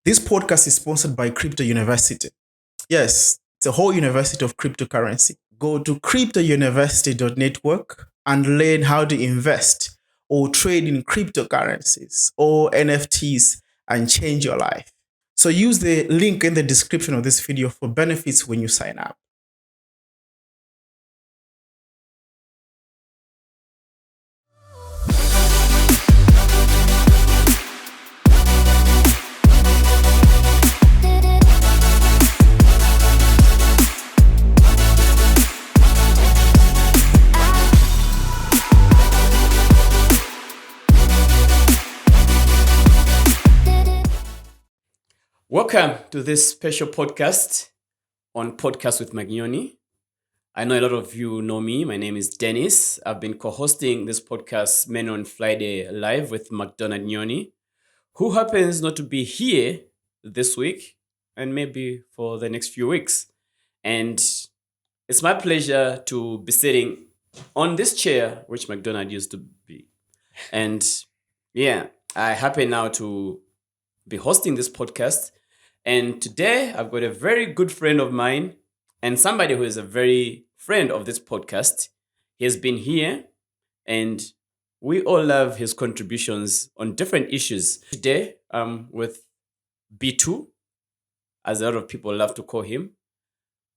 This podcast is sponsored by Crypto University. Yes, it's a whole university of cryptocurrency. Go to cryptouniversity.network and learn how to invest or trade in cryptocurrencies or NFTs and change your life. So use the link in the description of this video for benefits when you sign up. Welcome to this special podcast on Podcast with Magnoni. I know a lot of you know me. My name is Dennis. I've been co-hosting this podcast Men on Friday live with McDonald Nyoni, who happens not to be here this week and maybe for the next few weeks. And it's my pleasure to be sitting on this chair, which McDonald used to be. And yeah, I happen now to be hosting this podcast. And today I've got a very good friend of mine and somebody who is a very friend of this podcast. He has been here and we all love his contributions on different issues. Today I'm with B2, as a lot of people love to call him,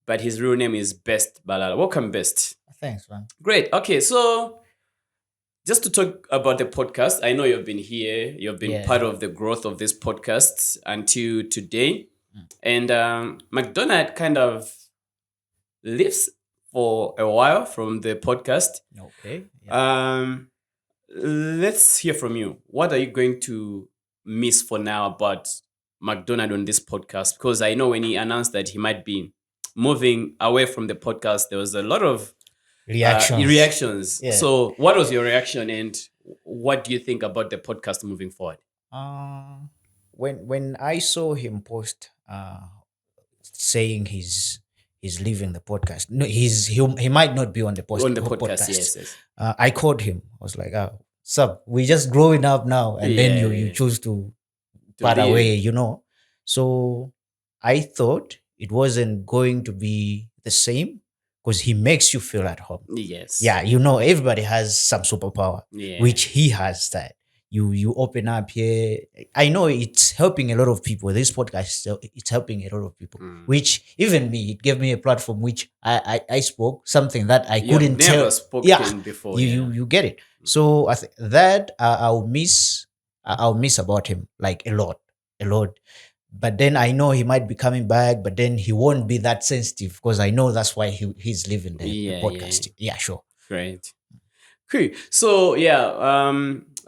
but his real name is Best Balala. Welcome, Best. Thanks, man. Great. Okay, so just to talk about the podcast, I know you've been here. You've been part of the growth of this podcast until today. And McDonald kind of lives for a while from the podcast. Okay. Let's hear from you. What are you going to miss for now about McDonald on this podcast? Because I know when he announced that he might be moving away from the podcast, there was a lot of reactions. Yeah. So what was your reaction and what do you think about the podcast moving forward? When I saw him post saying he's leaving the podcast, no, he might not be on the podcast. Yes. I called him. I was like, "Sup, we just growing up now, and then you choose to part away, you know." So I thought it wasn't going to be the same because he makes you feel at home. Yes. Yeah, you know, everybody has some superpower, Yeah. which he has that. You open up here. I know it's helping a lot of people. This podcast, it's helping a lot of people, which even me, it gave me a platform which I spoke something that I couldn't never tell. spoken before. You get it. So I think that I'll miss about him like a lot. But then I know he might be coming back, but then he won't be that sensitive because I know that's why he's leaving the podcast. Yeah, sure. Great. Okay. So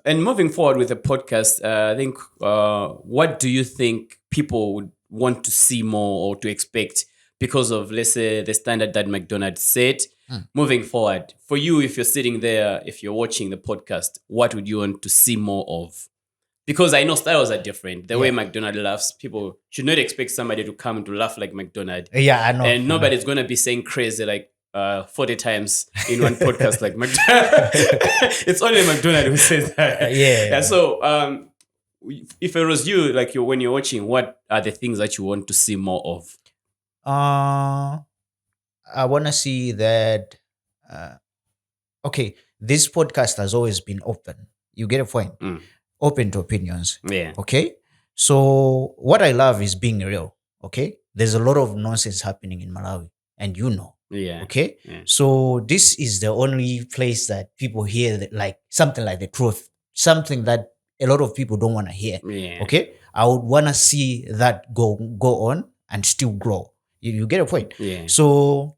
and moving forward with the podcast, I think what do you think people would want to see more or to expect because of, let's say, the standard that McDonald set? Moving forward, for you, if you're sitting there, if you're watching the podcast, what would you want to see more of? Because I know styles are different. The way McDonald laughs, people should not expect somebody to come to laugh like McDonald. Yeah, I know. And nobody's going to be saying crazy like 40 times in one podcast like McDonald. It's only McDonald who says that. So if it was you, like when you're watching, what are the things that you want to see more of? I want to see that. Okay, this podcast has always been open. You get a point. Open to opinions. Yeah. Okay. So what I love is being real. Okay. There's a lot of nonsense happening in Malawi, and you know. Yeah. Okay. Yeah. So this is the only place that people hear that, like something like the truth, something that a lot of people don't want to hear. Yeah. Okay. I would want to see that go on and still grow. You get a point. Yeah. So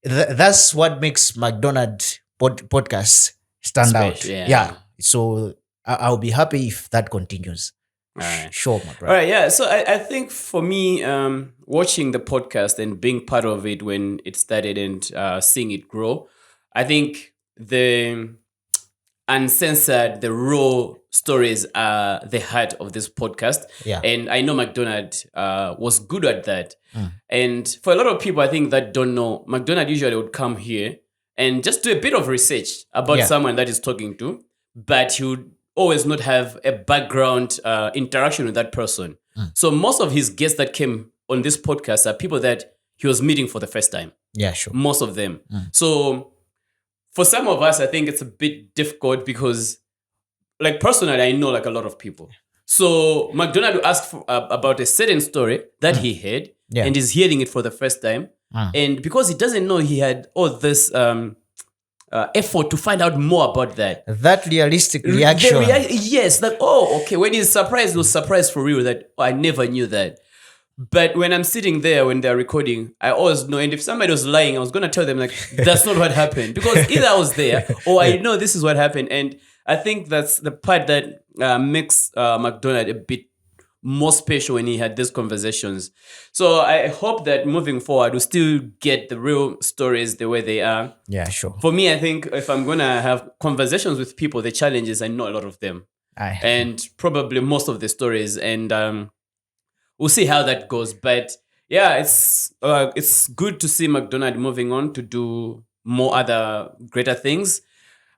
that's what makes McDonald podcast stand out. Yeah. So I'll be happy if that continues. All right. Sure, my brother. All right, yeah. So I think for me, watching the podcast and being part of it when it started and seeing it grow, I think the uncensored, the raw stories are the heart of this podcast. Yeah. And I know McDonald was good at that. And for a lot of people, I think that don't know, McDonald usually would come here and just do a bit of research about someone that he's talking to, but he would always not have a background interaction with that person. So most of his guests that came on this podcast are people that he was meeting for the first time. Yeah, sure. Most of them. So for some of us, I think it's a bit difficult because, like, personally, I know like a lot of people. So McDonald will ask about a certain story that he heard and is hearing it for the first time. And because he doesn't know, he had all this effort to find out more about that. That realistic reaction. Yes, like, oh, okay. When he's surprised, he was surprised for real that, oh, I never knew that. But when I'm sitting there when they're recording, I always know. And if somebody was lying, I was going to tell them, like, that's not what happened. Because either I was there or I know this is what happened. And I think that's the part that makes McDonald a bit more special when he had these conversations. So I hope that moving forward, we'll still get the real stories the way they are. Yeah, sure. For me, I think if I'm going to have conversations with people, the challenges, I know a lot of them. And probably most of the stories. And we'll see how that goes. But yeah, it's good to see McDonald moving on to do more other greater things.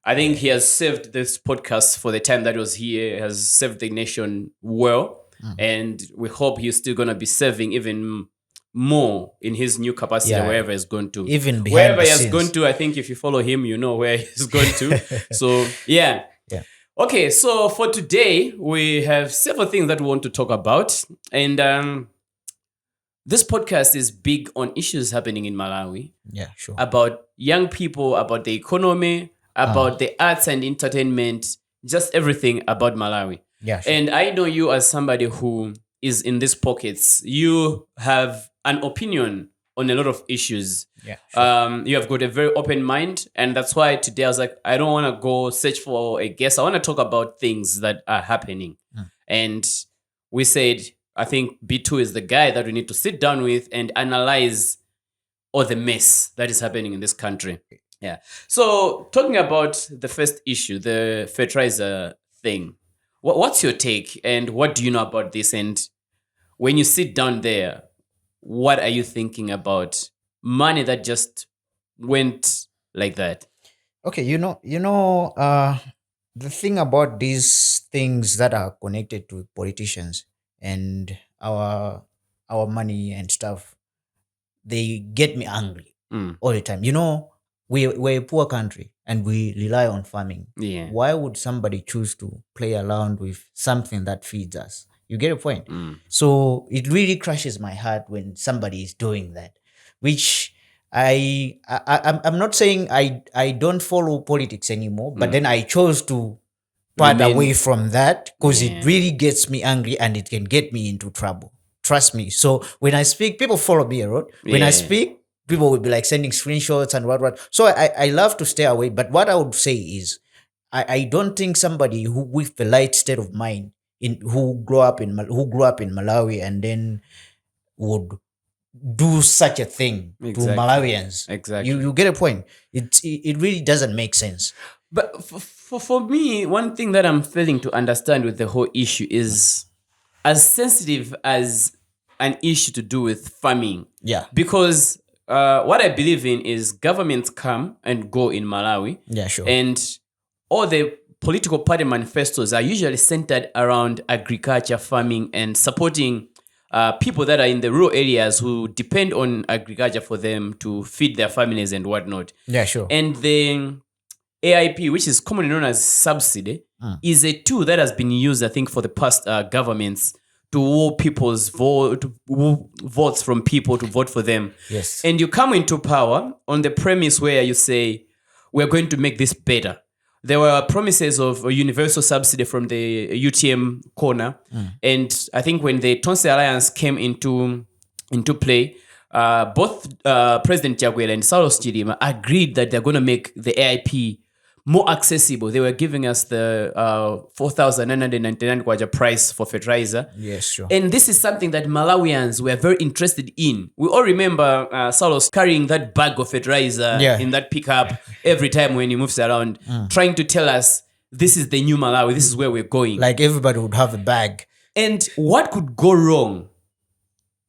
I think he has served this podcast for the time that he was here, has served the nation well. And we hope he's still going to be serving even more in his new capacity wherever he's going to. Even behind wherever the he has scenes. gone to, I think if you follow him, you know where he's going to. So, yeah. Okay, so for today, we have several things that we want to talk about. And this podcast is big on issues happening in Malawi. Yeah, sure. About young people, about the economy, about the arts and entertainment, just everything about Malawi. Yeah, sure. And I know you as somebody who is in these pockets, you have an opinion on a lot of issues. Yeah, sure. You have got a very open mind. And that's why today I was like, I don't want to go search for a guest. I want to talk about things that are happening. And we said, I think B2 is the guy that we need to sit down with and analyze all the mess that is happening in this country. Yeah. So talking about the first issue, the fertilizer thing, what's your take and what do you know about this? And when you sit down there, what are you thinking about money that just went like that? Okay, the thing about these things that are connected to politicians and our money and stuff, they get me angry all the time. We're a poor country and we rely on farming. Yeah. Why would somebody choose to play around with something that feeds us? You get a point? So it really crushes my heart when somebody is doing that, which I'm not saying I don't follow politics anymore, but then I chose to part away from that because it really gets me angry and it can get me into trouble. Trust me. So when I speak, people follow me around. When I speak, people will be like sending screenshots and what. So I love to stay away. But what I would say is, I don't think somebody who with the light state of mind who grew up in Malawi and then would do such a thing to Malawians. Exactly. You get a point. It really doesn't make sense. But for me, one thing that I'm failing to understand with the whole issue is as sensitive as an issue to do with farming. Yeah. Because what I believe in is governments come and go in Malawi. Yeah, sure. And all the political party manifestos are usually centered around agriculture, farming, and supporting people that are in the rural areas who depend on agriculture for them to feed their families and whatnot. Yeah, sure. And the AIP, which is commonly known as subsidy, is a tool that has been used, I think, for the past governments to woo people's votes from people to vote for them. Yes. And you come into power on the premise where you say, we're going to make this better. There were promises of a universal subsidy from the UTM corner. And I think when the Tonse Alliance came into play, both President Jaguel and Saulos Chilima agreed that they're going to make the AIP more accessible. They were giving us the 4,999 kwacha price for fertilizer. Yes, sure. And this is something that Malawians were very interested in. We all remember Saulos carrying that bag of fertilizer in that pickup every time when he moves around, trying to tell us, this is the new Malawi, this is where we're going. Like everybody would have a bag. And what could go wrong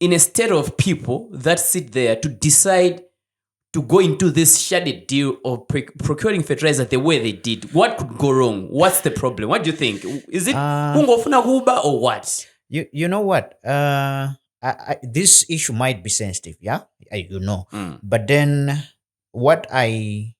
in a state of people that sit there to decide to go into this shady deal of procuring fertilizer the way they did? What could go wrong? What's the problem? What do you think? Is it kungofuna kuba or what? You know what? This issue might be sensitive, yeah, But then what I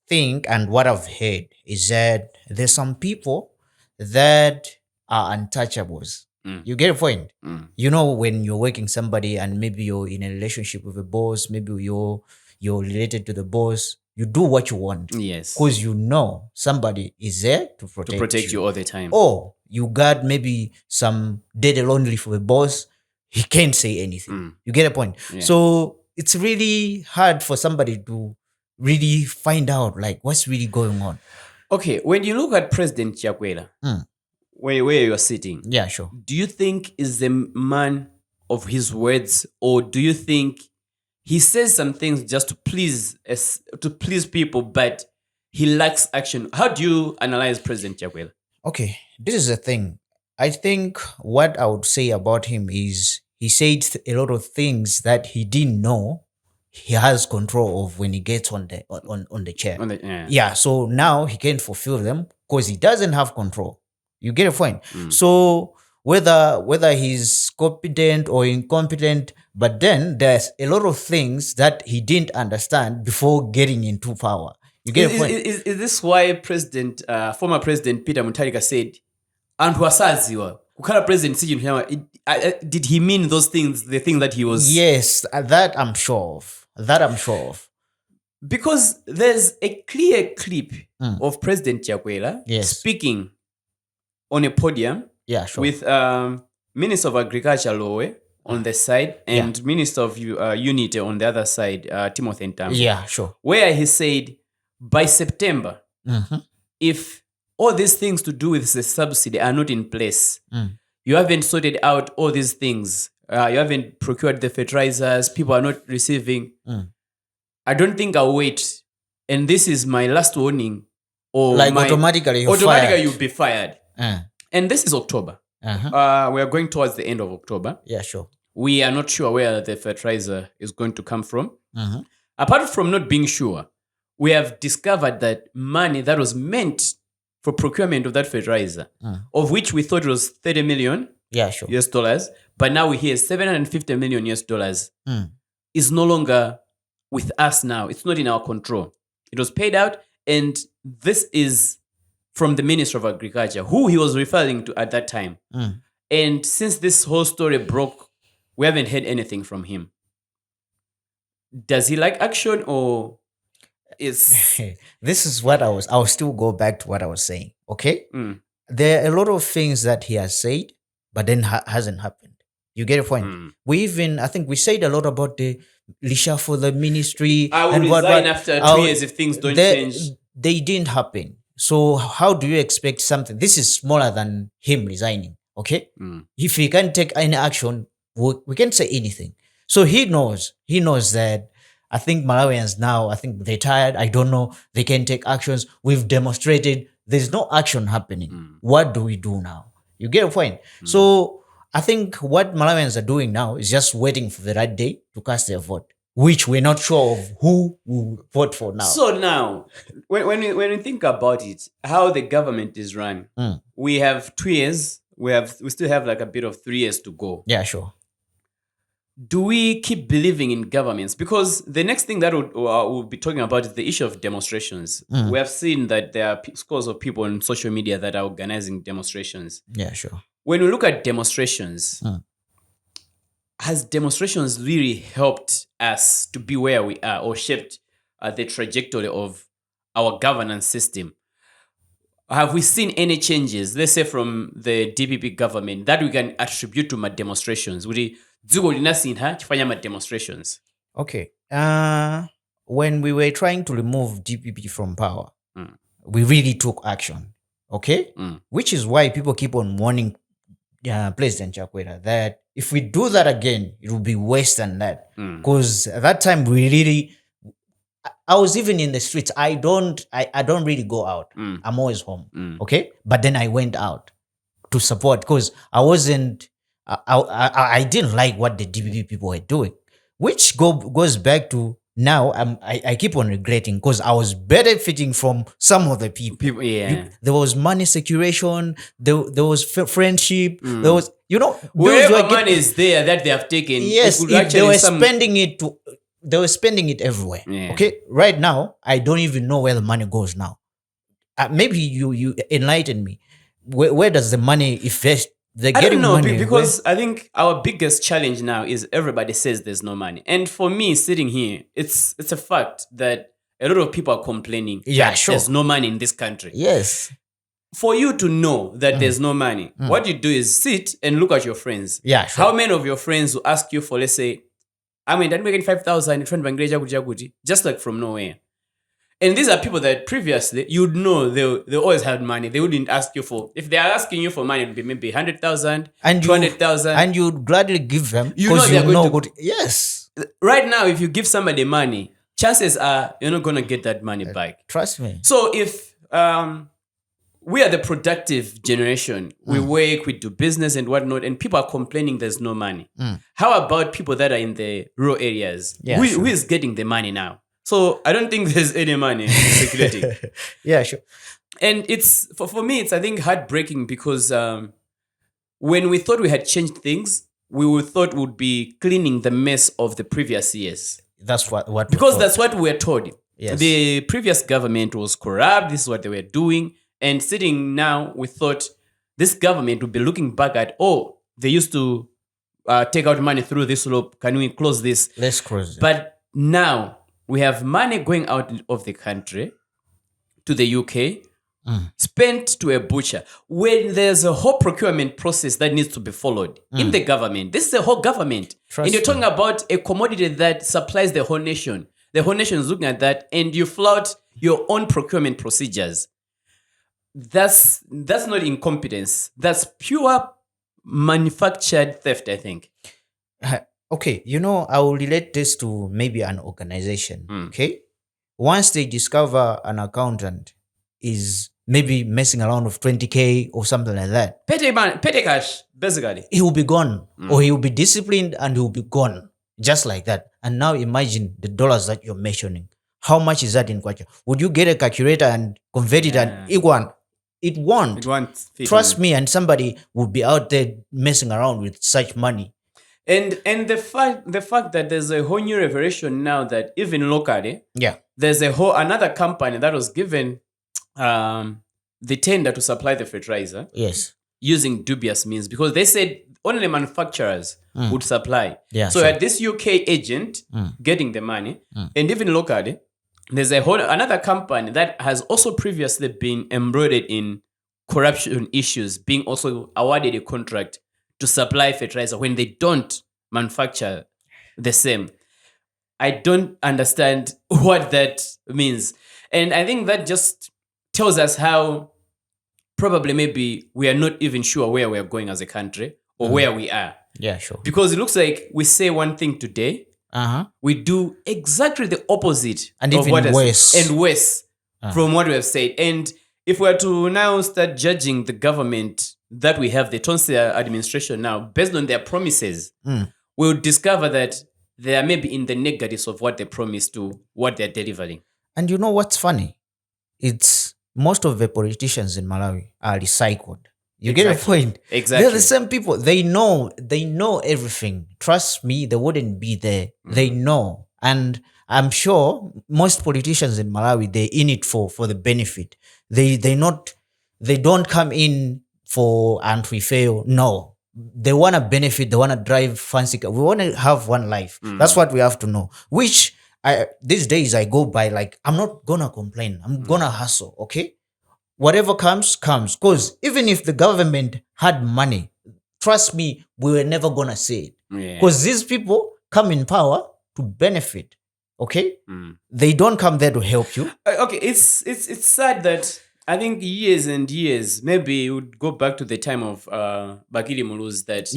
think and what I've heard is that there's some people that are untouchables. You get a point? You know, when you're working somebody and maybe you're in a relationship with a boss, maybe you're related to the boss, you do what you want. Yes. Because you know somebody is there to protect you all the time. Or you got maybe some dead lonely for the boss, he can't say anything. You get a point? Yeah. So it's really hard for somebody to really find out like what's really going on. Okay, when you look at President Chakwera, where you're sitting, Yeah, sure. do you think is the man of his words, or do you think he says some things just to please people, but he lacks action? How do you analyze President Chakwera? Okay, this is the thing. I think what I would say about him is he said a lot of things that he didn't know he has control of when he gets on the chair. Yeah, so now he can't fulfill them because he doesn't have control. You get a point? So whether he's competent or incompetent, but then there's a lot of things that he didn't understand before getting into power. You get a point? Is this why former President Peter Mutharika said, "Antu asaziwa kukhala president did he mean those things, the thing that he was?" Yes, that I'm sure of. Because there's a clear clip of President Chakwera speaking on a podium with Minister of Agriculture Lowe on the side and Minister of Unity on the other side, Timothy Ntambo. Yeah, sure. Where he said, by September, if all these things to do with the subsidy are not in place, you haven't sorted out all these things, you haven't procured the fertilizers, people are not receiving, I don't think I'll wait. And this is my last warning. Or like automatically you'll be fired. And this is October. We are going towards the end of October. Yeah, sure. We are not sure where the fertilizer is going to come from. Apart from not being sure, we have discovered that money that was meant for procurement of that fertilizer, of which we thought it was 30 million US dollars, but now we hear 750 million US dollars is no longer with us now. It's not in our control. It was paid out, and this is from the Minister of Agriculture, who he was referring to at that time. And since this whole story broke, we haven't heard anything from him. Does he like action, or is... This is what I'll still go back to what I was saying, okay? There are a lot of things that he has said, but then hasn't happened. You get a point? I think we said a lot about the reshuffle the ministry. I will resign after 2 years if things don't change. They didn't happen. So how do you expect something? This is smaller than him resigning, okay? If he can't take any action, we can't say anything. So he knows that I think Malawians now, I think they're tired. I don't know. They can take actions. We've demonstrated there's no action happening. What do we do now? You get a point? So I think what Malawians are doing now is just waiting for the right day to cast their vote, which we're not sure of who will vote for now. So now, when we think about it, how the government is run, we have 2 years. We still have like a bit of 3 years to go. Yeah, sure. Do we keep believing in governments? Because the next thing that we'll be talking about is the issue of demonstrations. We have seen that there are scores of people on social media that are organizing demonstrations. Yeah, sure. When we look at demonstrations, has demonstrations really helped us to be where we are, or shaped the trajectory of our governance system? Have we seen any changes, let's say from the DPP government, that we can attribute to my demonstrations? Demonstrations. Okay. When we were trying to remove DPP from power, we really took action. Okay? Which is why people keep on warning President Chakwera that if we do that again, it will be worse than that. Because at that time, I was even in the streets. I don't really go out. I'm always home. Okay? But then I went out to support because I didn't like what the DPP people were doing, which goes back to now I keep on regretting because I was benefiting from some of the people. People, yeah. There was money circulation. There was friendship. There was, bills Wherever were money is there that they have taken, yes, it could they actually were some- spending it. They were spending it everywhere. Yeah. Okay, right now I don't even know where the money goes now. Maybe you enlighten me. Where does the money invest? They're I getting don't know money because I think our biggest challenge now is everybody says there's no money, and for me sitting here, it's a fact that a lot of people are complaining. Yeah, that sure. There's no money in this country. yes, For you to know that there's no money, what you do is sit and look at your friends. yeah, sure. How many of your friends will ask you for, let's say, I'm making 5,000, just like from nowhere. And these are people that previously you'd know they always had money. They wouldn't ask you for, if they are asking you for money, it would be maybe 100,000, and 200,000. and you'd gladly give them You know because they're you know going to- good. Yes, Right now, if you give somebody money, chances are you're not going to get that money back. trust me. So if we are the productive generation, we work, we do business and whatnot, and people are complaining there's no money. How about people that are in the rural areas? Yeah, who sure. is getting the money now? So I don't think there's any money circulating. Yeah, sure. And it's for me, it's I think heartbreaking because when we thought we had changed things, we thought we would be cleaning the mess of the previous years. That's what Because we that's what we were told. Yes. The previous government was corrupt. This is what they were doing. And sitting now, we thought this government would be looking back at, they used to take out money through this loop. Can we close this? let's cross. But now we have money going out of the country to the UK, spent to a butcher. When there's a whole procurement process that needs to be followed in the government, this is the whole government. Trust and you're me. talking about a commodity that supplies the whole nation. The whole nation is looking at that, and you flout your own procurement procedures. That's not incompetence. That's pure manufactured theft, I think. Okay, I will relate this to maybe an organization. Okay, once they discover an accountant is maybe messing around with 20K or something like that, Petty cash, basically. he will be gone, or he will be disciplined and he will be gone, just like that. And now imagine the dollars that you're mentioning. How much is that in kwacha? Would you get a calculator and convert it and it won't? It won't. Trust me, and somebody would be out there messing around with such money. And the fact that there's a whole new revelation now that even locally, Yeah. there's another company that was given the tender to supply the fertilizer Yes. using dubious means because they said only manufacturers would supply. Yeah, So sure. at this UK agent getting the money, and even locally, there's another company that has also previously been embroidered in corruption issues, being also awarded a contract to supply fertilizer when they don't manufacture the same. I don't understand what that means. And I think that just tells us how probably maybe we are not even sure where we are going as a country or where we are. Yeah, sure. Because it looks like we say one thing today, we do exactly the opposite. And of even what has- worse. And worse from what we have said. And if we are to now start judging the government that we have, the Tonsia administration now, based on their promises, we'll discover that they are maybe in the negatives of what they promised to what they're delivering. And you know what's funny? It's most of the politicians in Malawi are recycled. You get a point? Exactly. They're the same people. They know everything. Trust me, they wouldn't be there. They know. And I'm sure most politicians in Malawi, they're in it for the benefit. They don't come in for and we fail. No. They want to benefit. They want to drive fancy car. We want to have one life. That's what we have to know. Which these days I go by like, I'm not going to complain. I'm going to hustle. Okay. Whatever comes. Because even if the government had money, trust me, we were never going to see it. Because these people come in power to benefit. Okay? They don't come there to help you. Okay, it's sad that I think years and years, maybe it would go back to the time of Bakili Muluz, that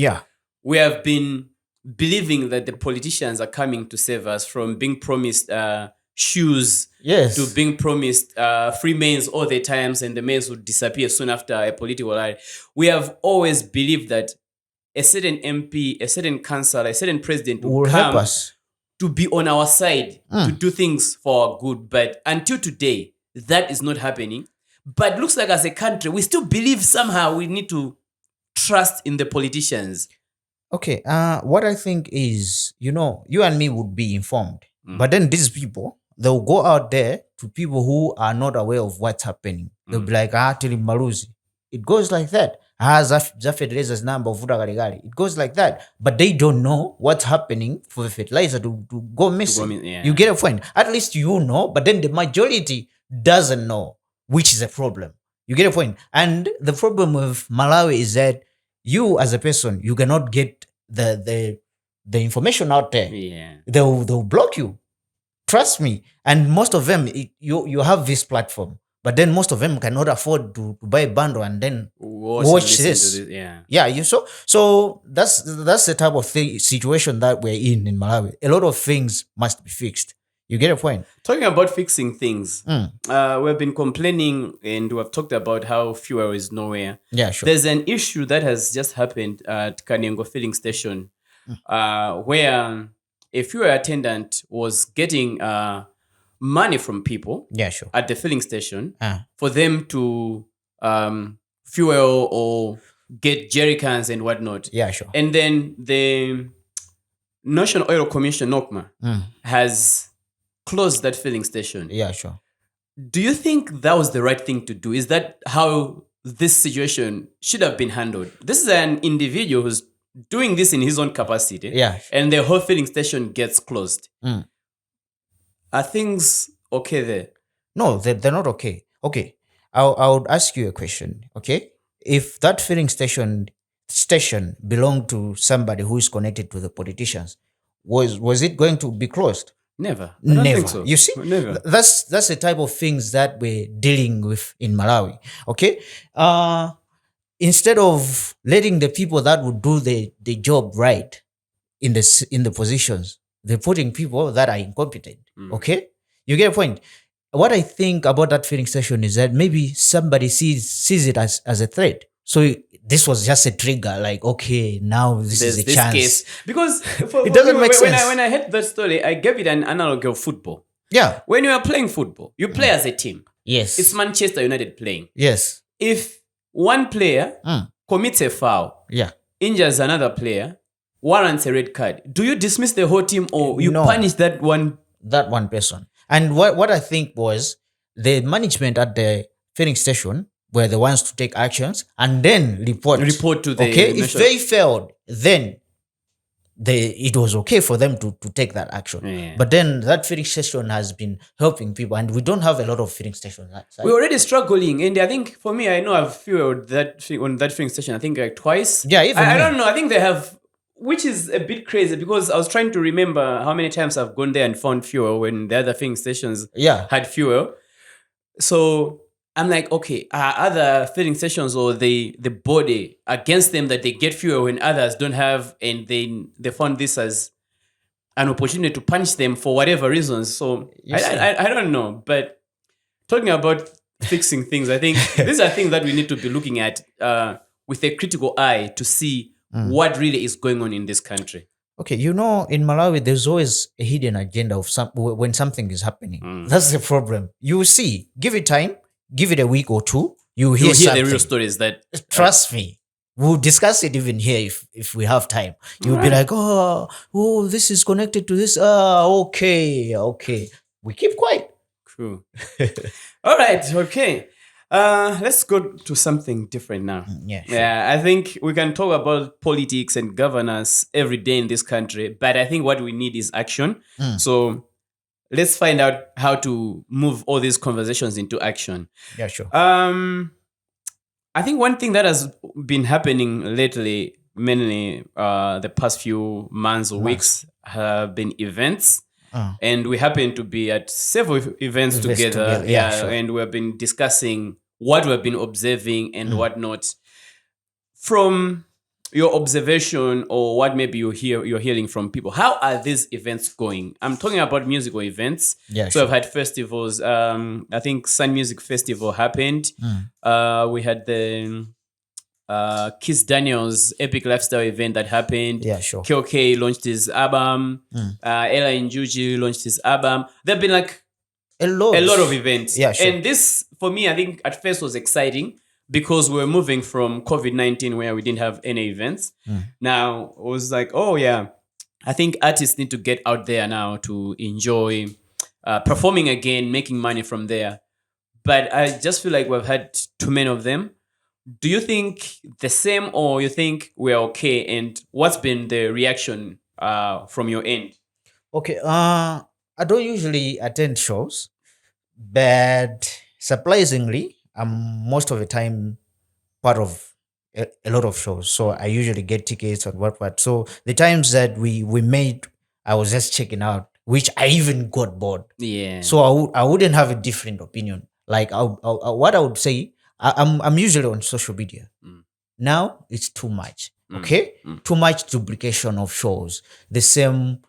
we have been believing that the politicians are coming to save us from being promised shoes to being promised free mains all the times, and the mains would disappear soon after a political rally. We have always believed that a certain MP, a certain councillor, a certain president Will help us to be on our side, to do things for our good. But until today, that is not happening. But looks like as a country, we still believe somehow we need to trust in the politicians. Okay, what I think is, you and me would be informed. But then these people, they'll go out there to people who are not aware of what's happening. They'll be like, tell him Maluzi. It goes like that. The fertilizer's number of it goes like that. But they don't know what's happening for the fertilizer to go missing. Yeah. You get a point. At least you know, but then the majority doesn't know, which is a problem. You get a point. And the problem with Malawi is that you as a person, you cannot get the information out there. Yeah. They'll block you. Trust me. And most of them, you have this platform, but then most of them cannot afford to buy a bundle and then watch this. Yeah. So that's the type of situation that we're in Malawi. A lot of things must be fixed. You get a point? Talking about fixing things, we've been complaining and we've talked about how fuel is nowhere. Yeah, sure. There's an issue that has just happened at Kanengo filling station where a fuel attendant was getting money from people at the filling station for them to fuel or get jerry cans and whatnot. Yeah, sure. And then the National Oil Commission, NOCMA, has closed that filling station. Yeah, sure. Do you think that was the right thing to do? Is that how this situation should have been handled? This is an individual who's doing this in his own capacity. Yeah. And the whole filling station gets closed. Are things okay there? No, they're not okay. Okay. I would ask you a question. Okay. If that filling station belonged to somebody who is connected to the politicians, was it going to be closed? Never. I Never. don't think so. You see, Never. That's the type of things that we're dealing with in Malawi. Okay. Instead of letting the people that would do the job right in the positions, they're putting people that are incompetent. Okay. You get a point. What I think about that filling station is that maybe somebody sees it as a threat. So this was just a trigger, like, okay, now this is a chance. Case. Because it doesn't make sense. When I heard that story, I gave it an analogy of football. Yeah. When you are playing football, you play as a team. Yes. It's Manchester United playing. Yes. If one player commits a foul, injures another player, warrants a red card, do you dismiss the whole team or you punish that one person? And what I think was the management at the filling station were the ones to take actions and then report to the if they failed, then it was okay for them to take that action. Yeah. But then that filling station has been helping people, and we don't have a lot of filling stations. We're already struggling, and I think for me, I know I've fueled on that filling station. I think like twice. Yeah, even I don't know. I think they have, which is a bit crazy because I was trying to remember how many times I've gone there and found fuel when the other filling stations had fuel. So I'm like, okay, are other filling stations or the body against them that they get fuel when others don't have, and they found this as an opportunity to punish them for whatever reasons. So I don't know. But talking about fixing things, I think these are things that we need to be looking at with a critical eye to see what really is going on in this country. Okay, in Malawi, there's always a hidden agenda of when something is happening. That's the problem. You will see, give it time. Give it a week or two, you'll hear the real stories that... Trust me. We'll discuss it even here if we have time. You'll be like, oh, this is connected to this. Okay. We keep quiet. True. All right, okay. Let's go to something different now. Yeah, sure. Yeah, I think we can talk about politics and governance every day in this country, but I think what we need is action. So let's find out how to move all these conversations into action. Yeah, sure. I think one thing that has been happening lately, mainly the past few months or weeks, have been events. And we happen to be at several events together. Yeah, sure. And we've been discussing what we've been observing and whatnot. From your observation or what maybe you're hearing from people, how are these events going? I'm talking about musical events. Yeah, so I've had festivals. I think Sun Music Festival happened. We had the Kiss Daniels' Epic Lifestyle event that happened. Yeah, sure. KOK launched his album. Ella Njuji launched his album. There have been like A lot. a lot of events. Yeah, sure. And this, for me, I think at first was exciting because we were moving from COVID-19 where we didn't have any events. Now it was like, oh yeah, I think artists need to get out there now to enjoy performing again, making money from there. But I just feel like we've had too many of them. Do you think the same, or you think we're okay? And what's been the reaction from your end? Okay. I don't usually attend shows, but surprisingly, I'm most of the time part of a lot of shows. So I usually get tickets and what. So the times that we made, I was just checking out, which I even got bored. Yeah. So I wouldn't have a different opinion. Like what I would say, I'm usually on social media. Now it's too much. Okay, too much duplication of shows. The same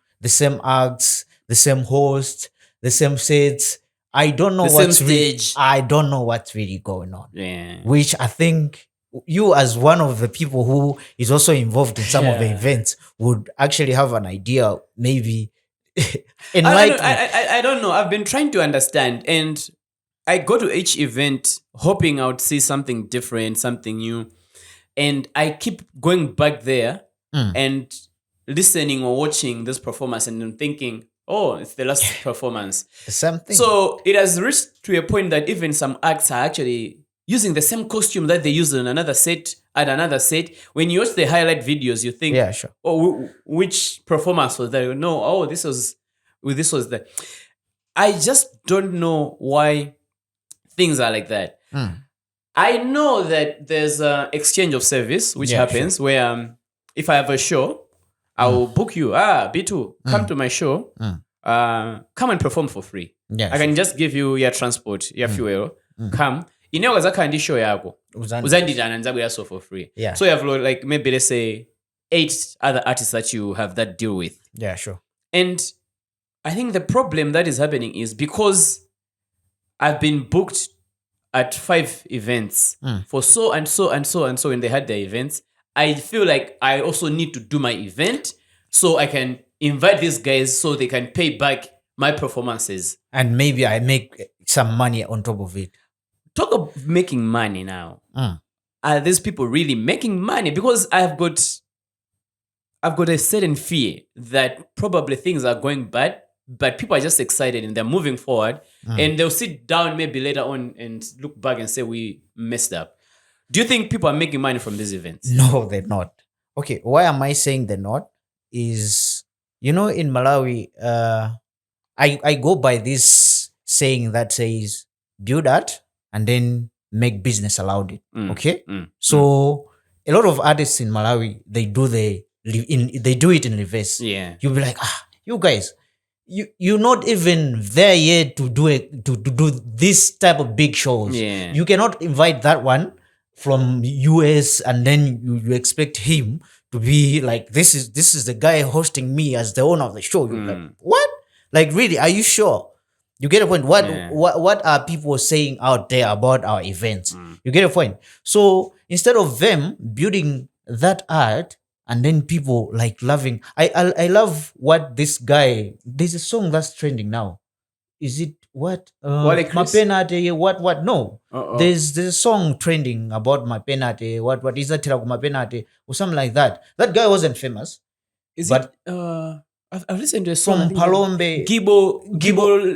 acts, the same host, the same sets. I don't know The same what's stage. I don't know what's really going on. Yeah. Which I think you, as one of the people who is also involved in some of the Yeah. events, would actually have an idea. Maybe I enlighten. don't, know, I don't know. I've been trying to understand, and I go to each event hoping I would see something different, something new, and I keep going back there and listening or watching this performance, and then thinking, "Oh, it's the last performance." The same thing. So it has reached to a point that even some acts are actually using the same costume that they use in another set at another set. When you watch the highlight videos, you think, Yeah, sure. "Oh, which performance was that?" No, oh, this was the. I just don't know why things are like that. I know that there's an exchange of service which Yeah, happens where if I have a show, I will book you. B2, come to my show. Come and perform for free. Yeah, I can just give you your transport, your fuel. Come. Ineweza kandi show yako. Uzandijana nzabwera so for free. Yeah. So you have like maybe let's say 8 other artists that you have that deal with. Yeah, sure. And I think the problem that is happening is because I've been booked at 5 events for so and so and so and so, and they had their events. I feel like I also need to do my event so I can invite these guys so they can pay back my performances. And maybe I make some money on top of it. Talk of making money now. Are these people really making money? Because I've got a certain fear that probably things are going bad, but people are just excited and they're moving forward, and they'll sit down maybe later on and look back and say we messed up. Do you think people are making money from these events? No, they're not. Okay, why am I saying they're not? Is, in Malawi, I go by this saying that says build art and then make business around it. Okay, so a lot of artists in Malawi, they do it in reverse. Yeah. You'll be like, you guys, you're not even there yet to do it, to do this type of big shows. Yeah. You cannot invite that one from US and then you expect him to be like, this is the guy hosting me as the owner of the show. You're like, what? Like, really, are you sure? You get a point. What are people saying out there about our events? You get a point. So instead of them building that art and then people like loving, I love what this guy. There's a song that's trending now. Is it what? Wale Chris? Mapenate, what? No. Uh-oh. There's a song trending about Mapenate. What is that? Mapenate or something like that. That guy wasn't famous. But I've listened to a song From Palombe. Gibo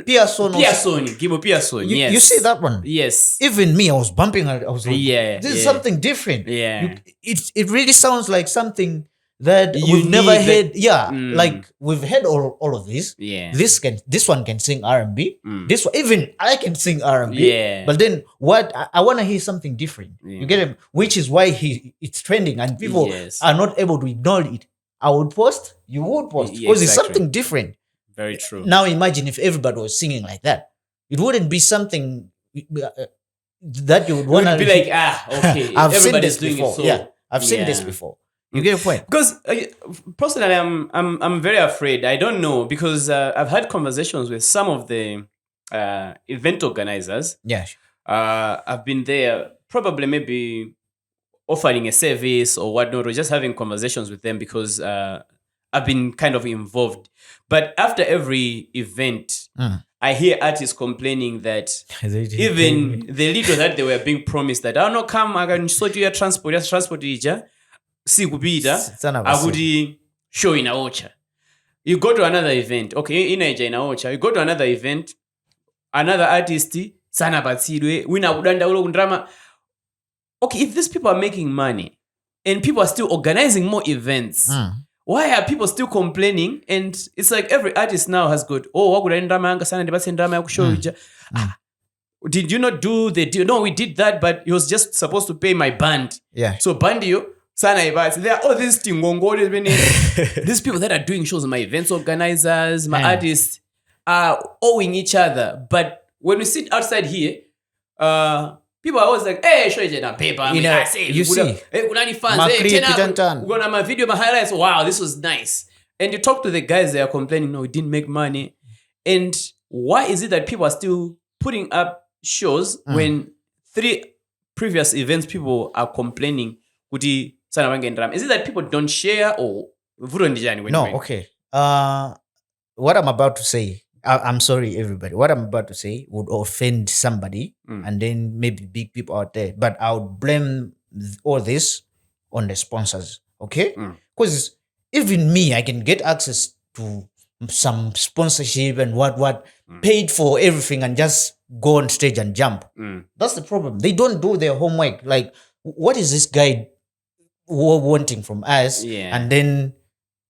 Pearson. Gibo Pearson. Yes. You see that one? Yes. Even me, I was bumping it. I was like, Yeah, this is yeah. something different. Yeah. It really sounds like something that You we've never need heard. that- Yeah, like we've heard all of this. Yeah. This one can sing R&B. This one, even I can sing R&B. Yeah. But then what I want to hear something different. You get it? Which is why it's trending and people Yes. are not able to ignore it. I would post, you would post, Yeah, because it's exactly. something different. Very true. Now imagine if everybody was singing like that. It wouldn't be something that you would It want would be like, okay, I've seen everybody's this doing before. it. So Yeah, I've seen this Yeah. before. You get a point. Because personally, I'm very afraid. I don't know because I've had conversations with some of the event organizers. Yeah. I've been there probably maybe offering a service or whatnot, or just having conversations with them because I've been kind of involved. But after every event, I hear artists complaining that even the little that they were being promised that, oh no, come, I can sort you your transport ija, sikupita, akuti show in Aocha. You go to another event, okay, in Aocha, you go to another event, another artist, sana batsirwe, wina udanda ulo kundrama. Okay, if these people are making money and people are still organizing more events, why are people still complaining? And it's like every artist now has got, did you not do the deal? No, we did that, but he was just supposed to pay my band. Yeah. So bandio, sana there are all these these people that are doing shows, my events organizers, my artists are owing each other. But when we sit outside here, people are always like, hey, show you paper. You see, my video, my highlights. Wow, this was nice. And you talk to the guys, they are complaining, no, we didn't make money. And why is it that people are still putting up shows when 3 previous events people are complaining? Is it that people don't share or no? Okay. What I'm about to say, I'm sorry, everybody. What I'm about to say would offend somebody, and then maybe big people out there. But I would blame all this on the sponsors, okay? Because even me, I can get access to some sponsorship and what paid for everything and just go on stage and jump. That's the problem. They don't do their homework. Like, what is this guy wanting from us? Yeah. And then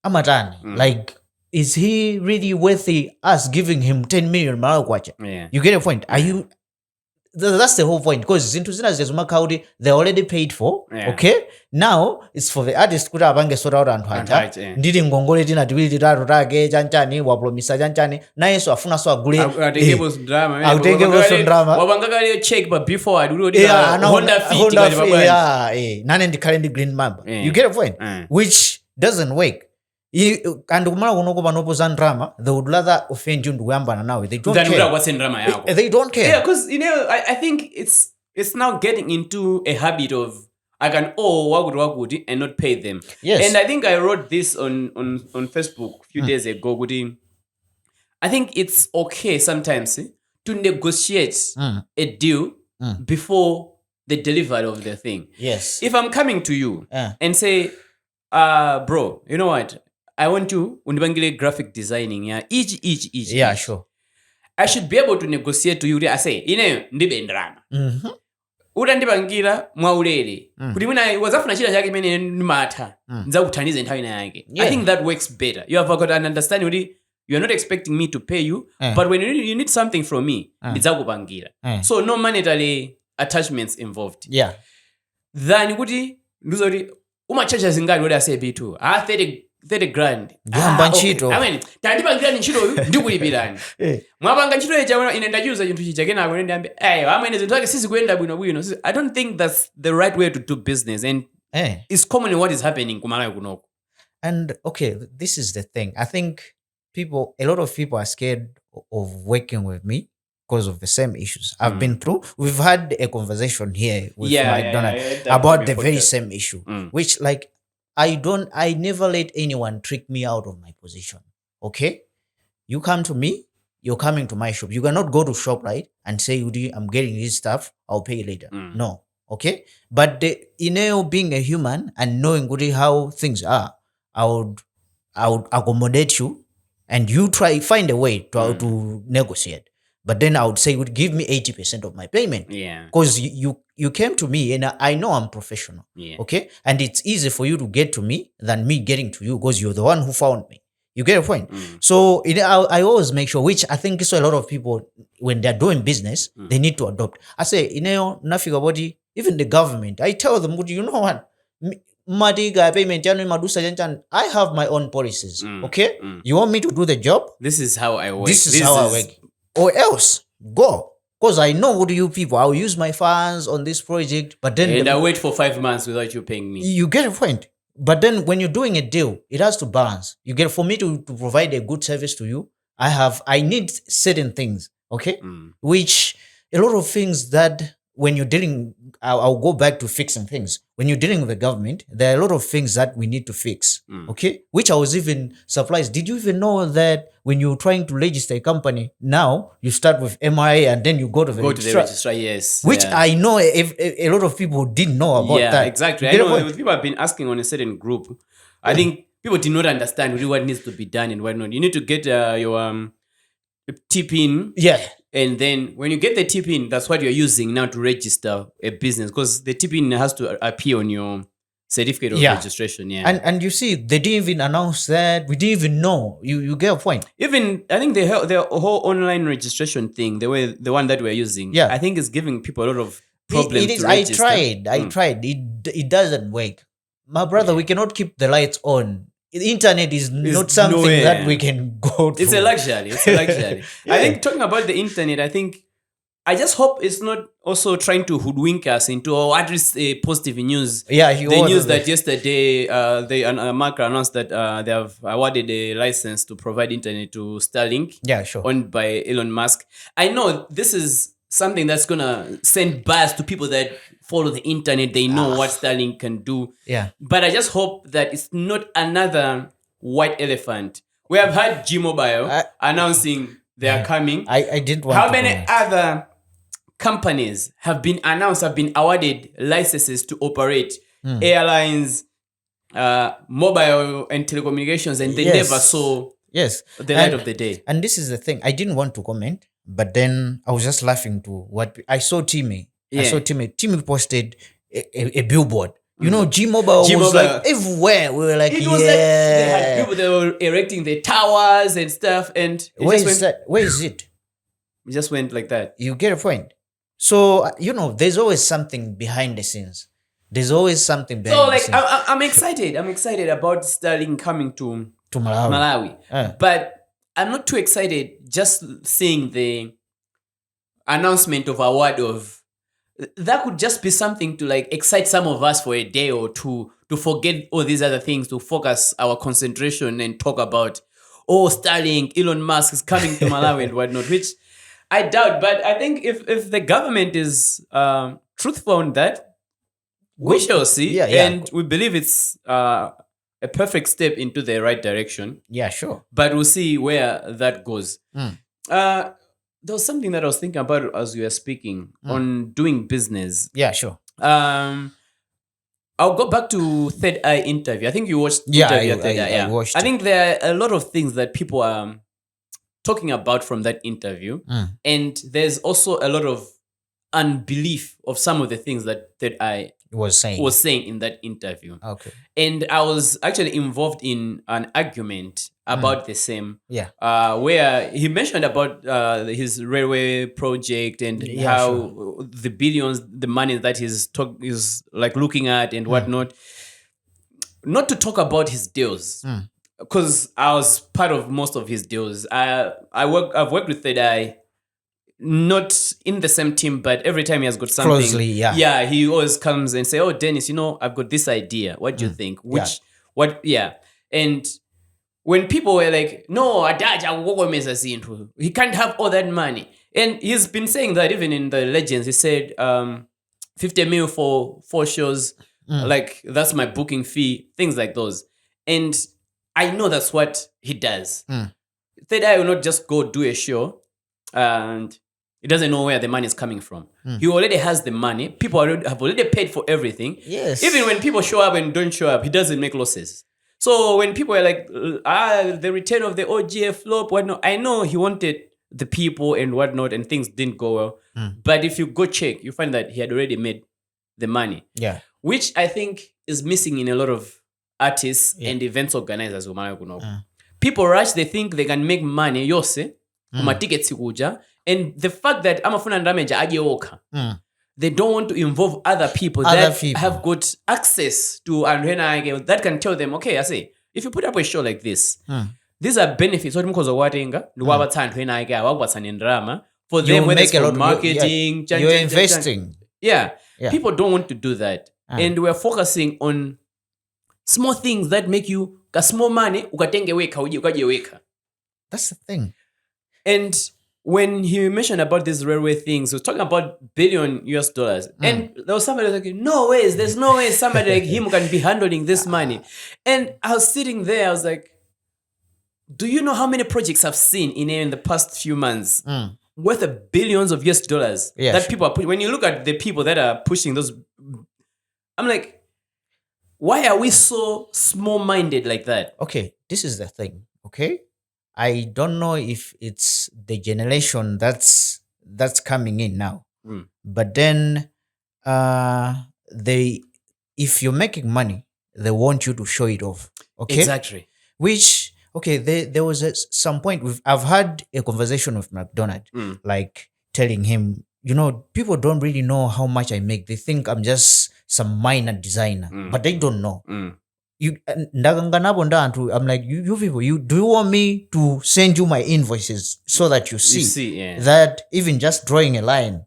Amatani, like, is he really worthy us giving him 10 million malakwacha? Yeah. You get a point? Are you? That's the whole point. Because they're already paid for. Yeah. Okay. Now it's for the artist kuda abange sort out and hanja. Ndidi ngongole tina tibili rage janchani wapromisa janchani. Na yeso afuna so agule. Drama. Wabangaka check, but before I do Honda Fit. None in the current green map. You get a point? Which doesn't work. And drama, they would rather offend you now. They don't care. They don't care. Yeah, because I think it's now getting into a habit of I can wagud and not pay them. Yes. And I think I wrote this on Facebook a few days ago. I think it's okay sometimes to negotiate a deal before the delivery of the thing. Yes. If I'm coming to you and say, bro, you know what? I want you unibangile graphic designing each. Yeah, sure. I should be able to negotiate to you. I say, ndibe ndrama. Utandibangira mwaulele. Kuti mwina wazafuna chila chake mene nimata. Nza kutanize nthawi na yake. I think that works better. You have got an understanding. You are not expecting me to pay you, but when you need something from me, ndidzakupangira. So no monetary attachments involved. Yeah. Then kuti nduzoti umachacha zingati wodi ase B2. 30 grand. Ntchito. I mean, tandipangirani ntchito ndikulipirani. Mwapanga ntchito yecha ine ndachuza chinthu chicha kenako ine ndambe, amene zinthu ake sizikuyenda bwino. I don't think that's the right way to do business, and it's commonly what is happening kumalayo kunoko. And okay, this is the thing. I think a lot of people are scared of working with me because of the same issues I've been through. We've had a conversation here with McDonald about the very same issue, which like I never let anyone trick me out of my position. Okay? You come to me, you're coming to my shop. You cannot go to shop, right? And say, I'm getting this stuff, I'll pay you later. No. Okay? But being a human and knowing how things are, I would accommodate you and you find a way to negotiate. But then I would say, give me 80% of my payment. Yeah. Because you came to me and I know I'm professional. Yeah. Okay? And it's easier for you to get to me than me getting to you because you're the one who found me. You get a point? So I always make sure, which I think is a lot of people, when they're doing business, they need to adopt. I say, nothing about it, even the government. I tell them, you know what? I have my own policies. Okay? You want me to do the job? This is how I work. This is how I work. Or else, go. Because I know what you people, I'll use my funds on this project, but then... And I wait for 5 months without you paying me. You get a point. But then when you're doing a deal, it has to balance. You get, for me to provide a good service to you, I need certain things, okay? Which, a lot of things that when you're dealing, I'll go back to fixing things. When you're dealing with the government, there are a lot of things that we need to fix. Okay, which I was even surprised. Did you even know that when you're trying to register a company, now you start with MIA and then you go to the registrar? Yes, which I know if a lot of people didn't know about that. Exactly. I know people have been asking on a certain group. I think people did not understand really what needs to be done and what not. You need to get your tip in. Yeah. And then when you get the tip in, that's what you're using now to register a business, because the tip in has to appear on your certificate of registration. Yeah. And you see, they didn't even announce that. We didn't even know. You get a point. Even I think the whole online registration thing, the one that we're using, I think is giving people a lot of problems. It is. To register. I tried. It doesn't work. My brother, we cannot keep the lights on. The internet is not something that we can go to. It's a luxury. I think talking about the internet, I just hope it's not also trying to hoodwink us into, or at least a positive news. Yeah, the news that yesterday, Mark announced that they have awarded a license to provide internet to Starlink. Yeah, sure. Owned by Elon Musk. I know this is something that's gonna send buzz to people that follow the internet. They know what Starlink can do. Yeah. But I just hope that it's not another white elephant. We have had G-Mobile announcing they are coming. I didn't want How many other companies have been awarded licenses to operate airlines, mobile and telecommunications, and they never saw the light of the day. And this is the thing. I didn't want to comment, but then I was just laughing to what I saw. Timmy posted a billboard. You know, G-Mobile was like everywhere. We were like, it was like they had people that were erecting the towers and stuff. And where is it? It just went like that. You get a point. So, there's always something behind the scenes. I'm excited. I'm excited about Starlink coming to Malawi. But I'm not too excited just seeing the announcement of award of. That could just be something to excite some of us for a day or two, to forget all these other things, to focus our concentration and talk about, Starlink, Elon Musk is coming to Malawi and whatnot, which I doubt. But I think if the government is truthful on that, we shall see. And we believe it's a perfect step into the right direction. Yeah, sure. But we'll see where that goes. There was something that I was thinking about as you were speaking on doing business. Yeah, sure. I'll go back to Third Eye interview. I think you watched interview at Third Eye. I watched I think there are a lot of things that people are talking about from that interview. And there's also a lot of unbelief of some of the things that Third Eye was saying in that interview. Okay. And I was actually involved in an argument about the same. Yeah. Where he mentioned about his railway project and how the billions, the money that is looking at and whatnot. Not to talk about his deals, because I was part of most of his deals. I've worked with Third Eye. Not in the same team, but every time he has got something closely, yeah, he always comes and say, "Oh, Dennis, I've got this idea. What do you think?" And when people were like, "No, he can't have all that money," and he's been saying that even in the Legends, he said, 50 mil for 4 shows, that's my booking fee, things like those, and I know that's what he does. Third Eye will not just go do a show and he doesn't know where the money is coming from. He already has the money. People have already paid for everything. Yes. Even when people show up and don't show up, he doesn't make losses. So when people are like, the return of the OGF flop, whatnot, I know he wanted the people and whatnot and things didn't go well. But if you go check, you find that he had already made the money. Yeah. Which I think is missing in a lot of artists and events organizers. People rush, they think they can make money, tickets kuja, and the fact that amafuna ndamenja ajeoka, they don't want to involve other people have got access to and that can tell them, okay, I say, if you put up a show like this, these are benefits. What because of what for them, whether it's for marketing, you're investing. Yeah. People don't want to do that, and we're focusing on small things that make you small money. That's the thing. And when he mentioned about these railway things, he was talking about billion US dollars. And there was somebody like, no ways, there's no way somebody like him can be handling this money. And I was sitting there, I was like, do you know how many projects I've seen in the past few months worth of billions of US dollars that people are putting? When you look at the people that are pushing those, I'm like, why are we so small-minded like that? Okay, this is the thing. Okay, I don't know if it's the generation that's coming in now, but then they, if you're making money, they want you to show it off. Okay, Exactly. Which there was some point I've had a conversation with McDonald, like telling him, people don't really know how much I make. They think I'm just some minor designer, but they don't know. I'm like, you people, do you want me to send you my invoices so that you see, that even just drawing a line,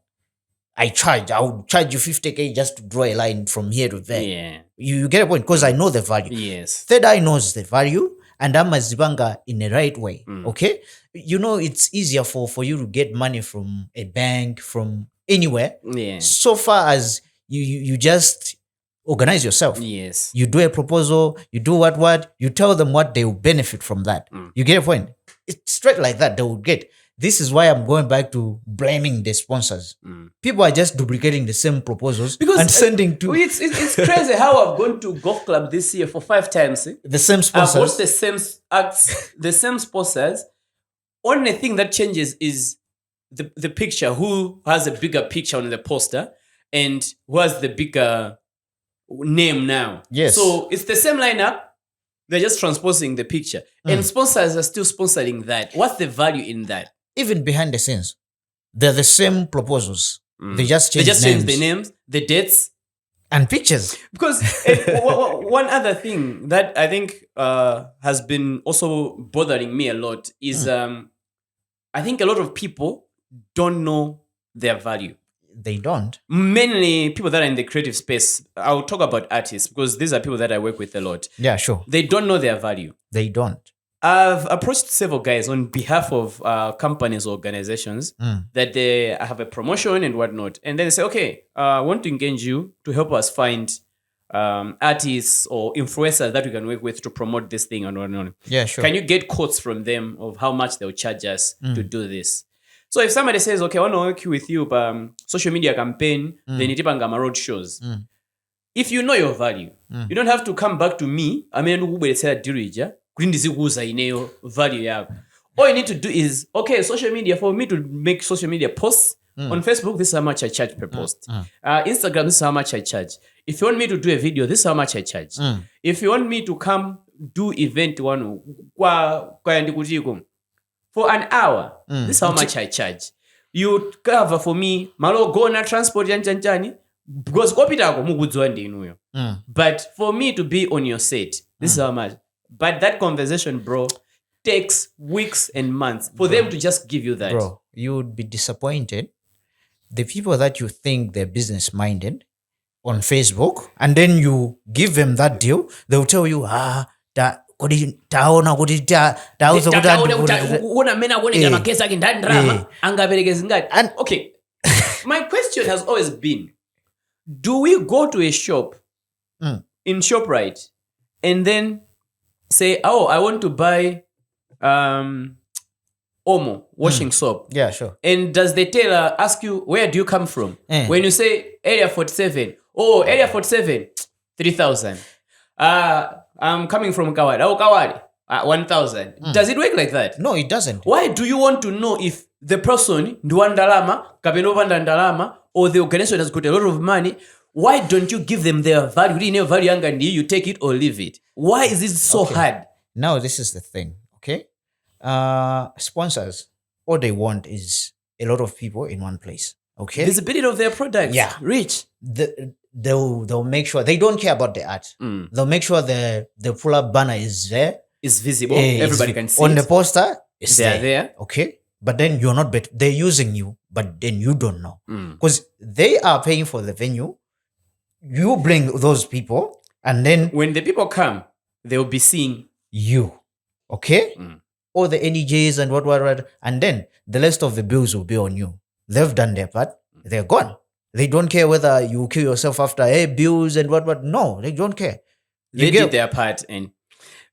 I would charge you 50K just to draw a line from here to there. Yeah. You get a point, because I know the value. Yes. Third eye knows the value, and I'm azibanga in the right way. Okay, it's easier for you to get money from a bank, from anywhere. Yeah. So far as you just organize yourself. Yes. You do a proposal, you do what, you tell them what they will benefit from that. You get a point? It's straight like that they will get. This is why I'm going back to blaming the sponsors. People are just duplicating the same proposals and sending to... It's crazy how I've gone to golf club this year for 5 times. The same sponsors. I've watched the same acts, the same sponsors. Only thing that changes is the picture. Who has a bigger picture on the poster and who has the bigger name now. Yes. So it's the same lineup. They're just transposing the picture. And sponsors are still sponsoring that. What's the value in that? Even behind the scenes, they're the same proposals. They just change the names, the dates, and pictures. Because one other thing that I think has been also bothering me a lot is I think a lot of people don't know their value. They don't. Mainly people that are in the creative space. I'll talk about artists because these are people that I work with a lot. Yeah, sure. They don't know their value. They don't. I've approached several guys on behalf of companies or organizations that they have a promotion and whatnot. And then they say, okay, I want to engage you to help us find artists or influencers that we can work with to promote this thing and whatnot. Yeah, sure. Can you get quotes from them of how much they'll charge us to do this? So if somebody says, okay, I want to work with you social media campaign, then itipanga road shows. If you know your value, you don't have to come back to me. I mean, dirija. Value. All you need to do is, okay, social media, for me to make social media posts on Facebook, this is how much I charge per post. Instagram, this is how much I charge. If you want me to do a video, this is how much I charge. If you want me to come do event for an hour, this is how much I charge. You cover for me, malo go na transport yanchani, because but for me to be on your set, this is how much. But that conversation, bro, takes weeks and months for them to just give you that. Bro, you would be disappointed. The people that you think they're business-minded on Facebook, and then you give them that deal, they'll tell you, okay. My question has always been, do we go to a shop in ShopRite and then say, oh, I want to buy Omo washing soap? Yeah, sure. And does the tailor ask you, where do you come from? When you say area 47, oh, area 47, 3,000. I'm coming from Kawadi. Oh, Kawadi, 1,000. Does it work like that? No, it doesn't. Why do you want to know if the person, Ndwandalama, Kabenova or the organization has got a lot of money? Why don't you give them their value? You take it or leave it. Why is it so hard? Now, this is the thing, okay? Sponsors, all they want is a lot of people in one place, okay? Visibility of their products. Yeah. Reach. They'll make sure, they don't care about the art. They'll make sure the pull-up banner is there. It's visible. Everybody can see on it. the poster, it's there. Okay? But then you're not better. They're using you, but then you don't know. Because they are paying for the venue. You bring those people, and then when the people come, they'll be seeing you. Okay? all the NEJs and what, and then the rest of the bills will be on you. They've done their part. They're gone. They don't care whether you kill yourself after bills and what. No, they don't care. They did their part, and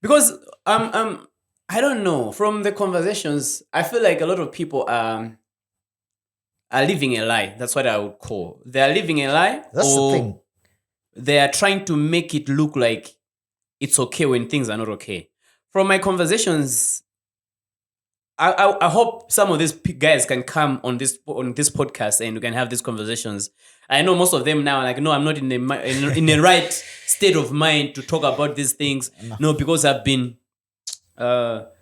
because I don't know, from the conversations, I feel like a lot of people are living a lie. That's what I would call. They are living a lie. That's the thing. They are trying to make it look like it's okay when things are not okay. From my conversations, I hope some of these guys can come on this podcast and we can have these conversations. I know most of them now are like, no, I'm not in the right state of mind to talk about these things. No, because I've been what?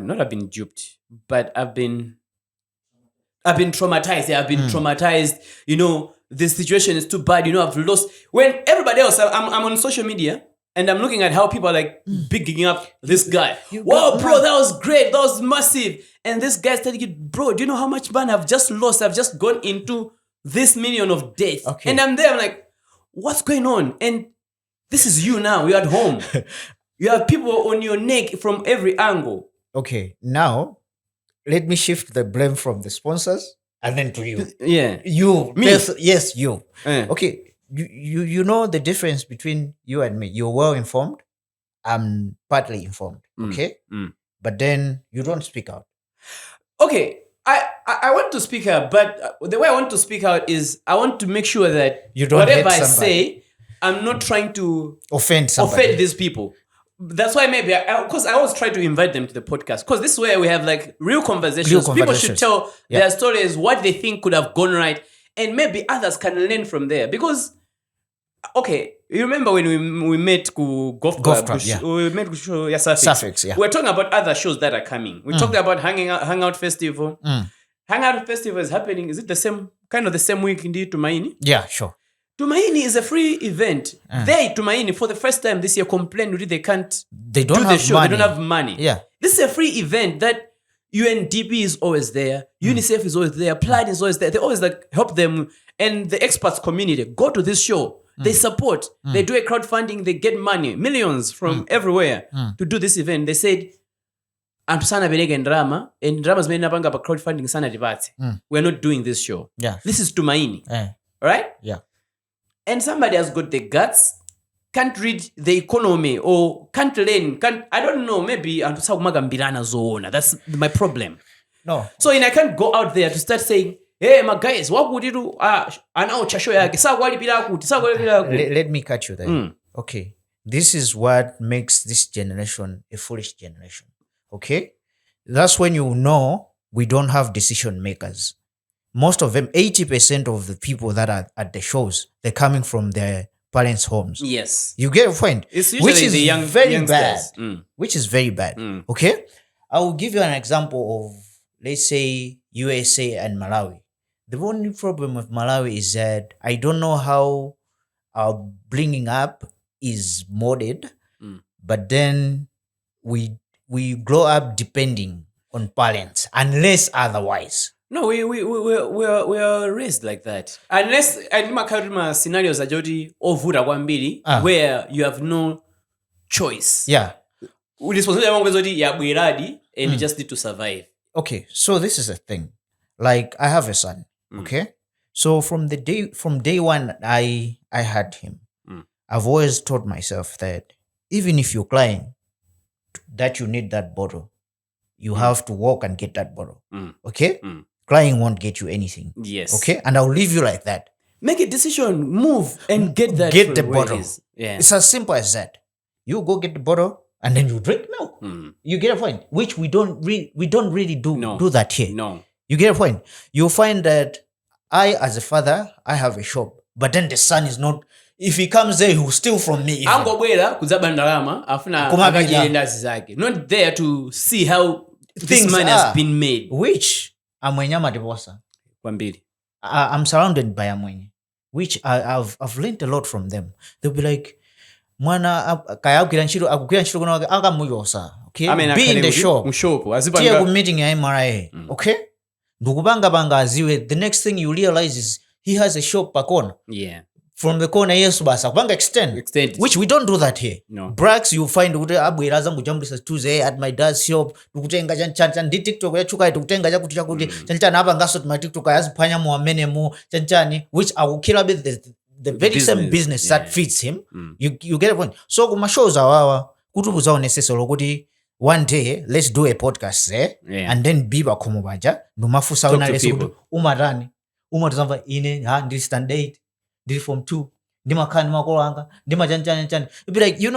Not I've been duped, but I've been traumatized. Yeah, I've been traumatized. You know, this situation is too bad. You know, I've lost. When everybody else, I'm on social media and I'm looking at how people are like bigging up this guy. Wow, bro, that was great. That was massive. And this guy's telling you, bro, do you know how much money I've just lost? I've just gone into this million of debt. Okay. And I'm there, I'm like, what's going on? And this is you now. You're at home. You have people on your neck from every angle. Okay, now let me shift the blame from the sponsors and then to you. Yeah. You. Me? Yes, you. Yeah. Okay, you know the difference between you and me. You're well informed. I'm partly informed. Okay? But then you don't speak out. Okay. I want to speak out, but the way I want to speak out is I want to make sure that You don't whatever hate I somebody. say, I'm not trying to Offend somebody. offend these people. That's why maybe, because I always try to invite them to the podcast, because this is where we have like real conversations. People should tell their stories, what they think could have gone right, and maybe others can learn from there. Because, okay, you remember when we met Golf Club? Yeah. We met Suffix, yeah. We're talking about other shows that are coming. We talked about Hangout Festival. Hangout Festival is happening. Is it the same week indeed, Tumaini? Yeah, sure. Tumaini is a free event. They, Tumaini, for the first time this year, complained they can't They don't do have the show. money. They don't have money. Yeah. This is a free event that UNDP is always there. UNICEF is always there. Plaid is always there. They always like help them. And the experts community go to this show. They support. They do a crowdfunding. They get money, millions from everywhere to do this event. They said, "Antu sana belege ndrama, and ndrama zimene napanga pa crowdfunding sana dibati. We're not doing this show. Yeah. This is Tumaini." Right? Yeah. And somebody has got the guts, can't read the economy or can't learn, I don't know, maybe that's my problem. No. So I can't go out there to start saying, hey, my guys, what would you do? Let me catch you there. Okay. This is what makes this generation a foolish generation. Okay? That's when you know we don't have decision makers. Most of them, 80% of the people that are at the shows, they're coming from their parents' homes. Yes. You get a point? It's usually which is the young, very youngsters. bad. Which is very bad. Okay? I will give you an example of, let's say, USA and Malawi. The only problem with Malawi is that I don't know how our bringing up is molded, but then we grow up depending on parents, unless otherwise. No, we are raised like that. Unless and scenarios are jodi ovura kwambiri where you have no choice. Yeah. And you just need to survive. Okay, so this is a thing. Like I have a son. Okay, so from day one, I had him. I've always told myself that even if you're crying, that you need that bottle, you have to walk and get that bottle. Okay. Crying won't get you anything. Yes. Okay? And I'll leave you like that. Make a decision, move and get that. Get the bottle. Yeah. It's as simple as that. You go get the bottle and then you drink milk. You get a point? Which we don't really do that here. No. You get a point? You'll find that I, as a father, I have a shop. But then the son is not. If he comes there, he will steal from me. Not there to see how this man has been made. Which amwenyama divosa. I'm surrounded by amwenye. Which I've learned a lot from them. They'll be like, mwana kaya akukira nchiro kuna anga muyosa. Okay? Be in the shop. Tia ku meeting ya MRA. Okay? Ndukubanga banga aziwe. The next thing you realize is he has a shop pakona. Yeah. from the corner yesu basa kupanga extend which we don't do that here. No. Brax you find kuti abwera zangu jambulisa tuesday at my dad's shop tikutenga chanchani ndi tiktok yachuka tikutenga chakuti chakuti chanchani apa ngaso ma tiktok ayaziphwanya mu amene mu chanchani which I will kill a bit the very same business that fits him. You get a point. So kuma shows awawa kuti kuzaonesesa lokuti one day let's do a podcast and then biba khomo baja numafusa una leso umatani umatazamva ine ndi standard ndi form 2 ndi makhani makolo anga ndi machanchani be like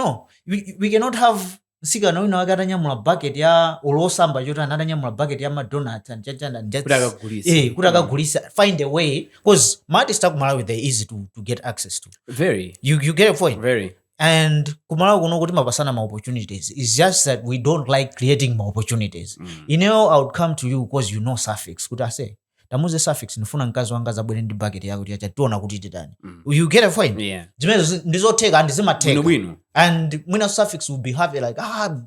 we cannot have sikana wina wakatanyamula bucket ya olosamba choti anatanyamula bucket ya McDonald's and chanchani and kuti akagulisa find a way because artists akumalawi they're easy to get access to very you get a point very. And kumalawi kuno kuti mapasana ma opportunities it's just that we don't like creating more opportunities. I would come to you because you know suffix kuti ase tamuze suffix nifuna mkazi wanga zabwere ndi bucket yako kuti achationa kuti titani. You get a point. Zimezo ndizoteka and zimateka and mwina suffix will be happy like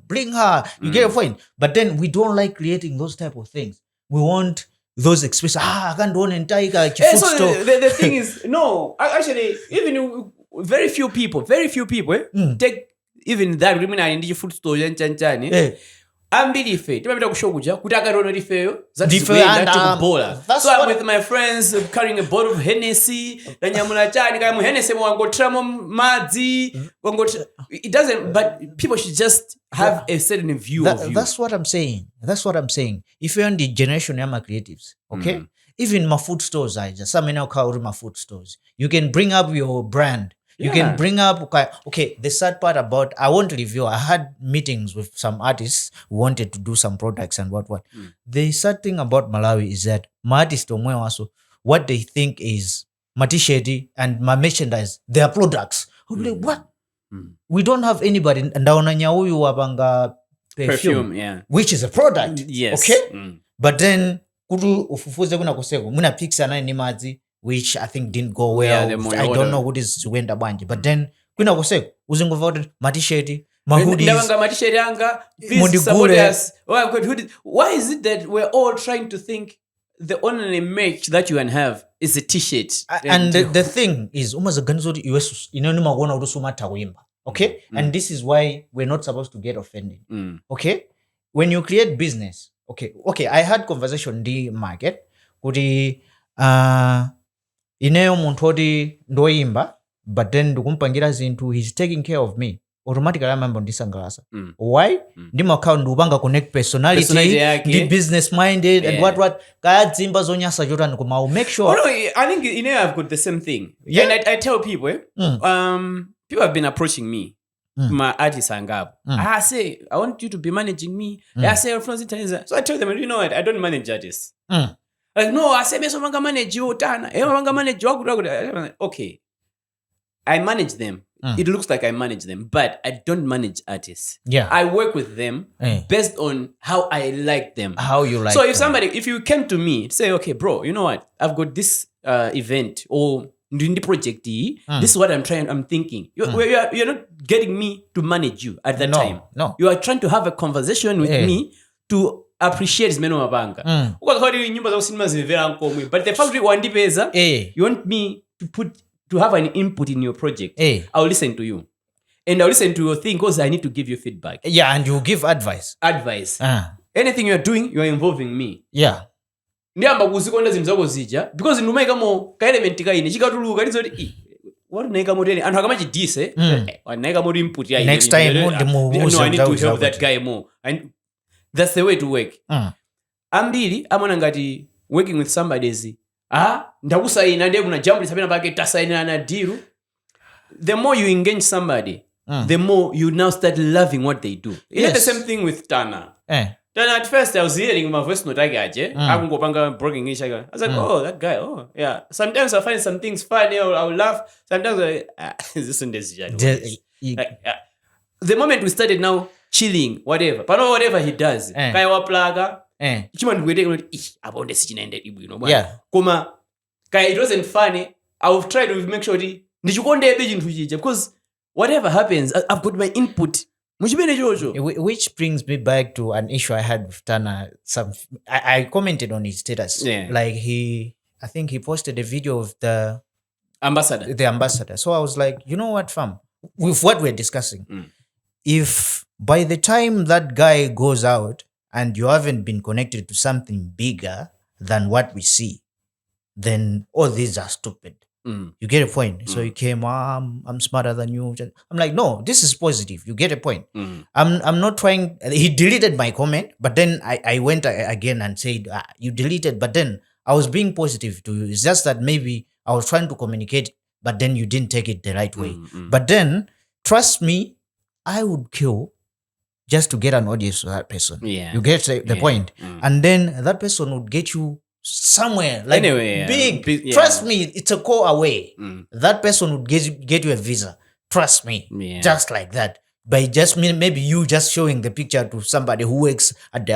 bring her. You get a point. But then we don't like creating those type of things. We want those expressions. I can't do an entire so the thing is no actually even very few people take even that criminal ndi food store chanchani ambili ife timapita kushow kuja kuti akarono ifeyo zatikuenda tukubola. So I'm with my friends carrying a bottle of Hennessy nanyamula chani kaya mu Hennessy wangotramo madzi it doesn't, but people should just have a certain view of you. That's what I'm saying. If you're in the generation of my creatives, okay? Even my food stores some now call my food stores. You can bring up your brand. You can bring up, okay, the sad part about, I won't review, I had meetings with some artists who wanted to do some products and what. The sad thing about Malawi is that my artists, what they think is my t-shirt and my merchandise, they are products. Like, what? We don't have anybody, ndaonanya huyu wapanga perfume, which is a product. Yes. Okay? But then, kudu ufufuze kuna kuseko, muna pizza na ni madzi, which I think didn't go well. I don't know what is wenda banji. But then, kuna kuseko, uzingova matisheti, mahoodies. Matisheti anga, please support us. Why is it that we're all trying to think the only merch that you can have is a t-shirt? And the thing is, umazaganizoti iwesu, inoni magona urusuma tawimba. Okay? And this is why we're not supposed to get offended. Okay? When you create business, okay, I had conversation in the market, kuti, ineyo muntu oti ndoyimba but then ndikumpangira zinthu he's taking care of me automatically amambo ndisangalasa. Why? Ndimakhala ndikupanga connect personality ndi business minded and what kaya dzimba zonyasa chotani koma I'll make sure. I think I've got the same thing. And I tell people people have been approaching me, my artists angapo. I say I want you to be managing me. I say so I tell them, you know what, I don't manage artists. Like, no, I say, I manage you, Tana. I manage you. Okay. I manage them. It looks like I manage them, but I don't manage artists. Yeah. I work with them based on how I like them. How you like them. So if you came to me, say, okay, bro, you know what? I've got this event or doing the project. This is what I'm thinking. You're not getting me to manage you at that time. No. You are trying to have a conversation with me to appreciate meno mabanga. But the fact that you want me to have an input in your project, I'll listen to you. And I'll listen to your thing because I need to give you feedback. Yeah, and you give advice. Anything you're doing, you're involving me. Yeah. Because numaika mo ka element ka ine chikatuluka ndizoti what naika modeli anthu akamachidise naika mod input ya next time no, I need to help that guy more. And that's the way to work. Ambiri amona ngati working with somebody is ndakusaina ndiye kuna jambo lisapena pake tasaina na deal. The more you engage somebody, the more you now start loving what they do. It's the same thing with Tana. Then at first I was hearing my voice note akungopanga broken English. I was like, oh, that guy, oh yeah. Sometimes I find some things funny or I'll laugh. Sometimes this one is the moment we started now chilling, whatever. But whatever he does, kaya waplaga, chima ndikuete abonde sichinaende ibwino. Yeah. Kuma kaya it wasn't funny. I'll try to make sure ndichikonde ebe chinthu chija because whatever happens, I've got my input. Which brings me back to an issue I had with Tana. I commented on his status. Yeah. Like I think he posted a video of the Ambassador. the ambassador. So I was like, you know what, fam, with what we're discussing, Mm. if by the time that guy goes out and you haven't been connected to something bigger than what we see, then all these are stupid. Mm. You get a point. So he came, I'm smarter than you. I'm like, no, this is positive. You get a point. Mm. I'm not trying. He deleted my comment, but then I went again and said, you deleted, but then I was being positive to you. It's just that maybe I was trying to communicate, but then you didn't take it the right way. But then, trust me, I would kill just to get an audience to that person. Yeah. You get the point. And then that person would get you somewhere like Anyway, big. yeah. Trust me, it's a call away. Mm. That person would get you a visa. Trust me. Yeah. Just like that. By just maybe you just showing the picture to somebody who works at the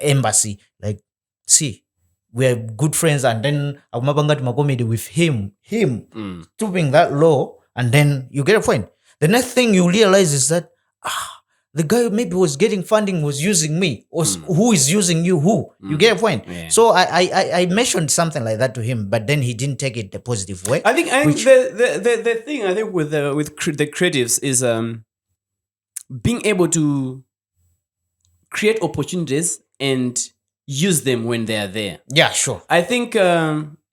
embassy. Like, see, we're good friends, and then Mabanga to comedy with him stooping that low, and then you get a point. The next thing you realize is that the guy who maybe was getting funding was using me. Who is using you? Who? You get a point. Yeah. So I mentioned something like that to him, but then he didn't take it the positive way. I think the thing I think with the creatives is being able to create opportunities and use them when they are there. Yeah, sure. I think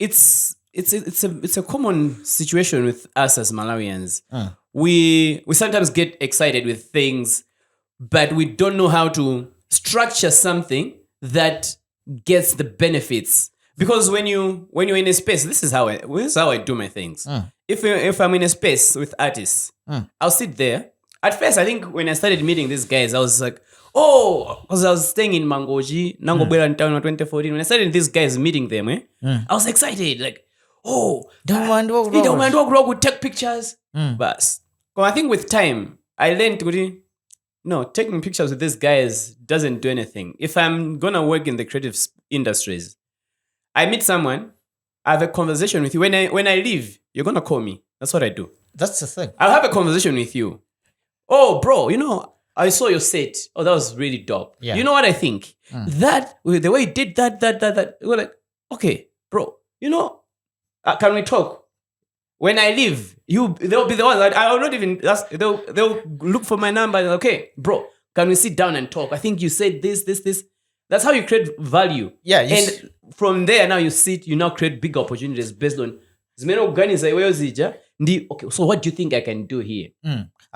it's a common situation with us as Malawians. We sometimes get excited with things, but we don't know how to structure something that gets the benefits. Because when you're in a space, this is how I do my things. If I'm in a space with artists, I'll sit there. At first, I think when I started meeting these guys, I was like, because I was staying in Mangoji, Nangobela in town in 2014. When I started these guys meeting them, I was excited. Like, Don't mind what Rogue would take pictures. But I think with time, I learned taking pictures with these guys doesn't do anything. If I'm going to work in the creative industries, I meet someone, I have a conversation with you. When I leave, you're going to call me. That's what I do. That's the thing. I'll have a conversation with you. Oh, bro, I saw your set. Oh, that was really dope. Yeah. You know what I think? That, the way you did that, we're like, okay, bro, can we talk? When I leave, they'll be the ones that I'll not even, they'll look for my number. And, okay, bro, can we sit down and talk? I think you said this. That's how you create value. Yeah. And from there, now you now create big opportunities based on, okay, so what do you think I can do here?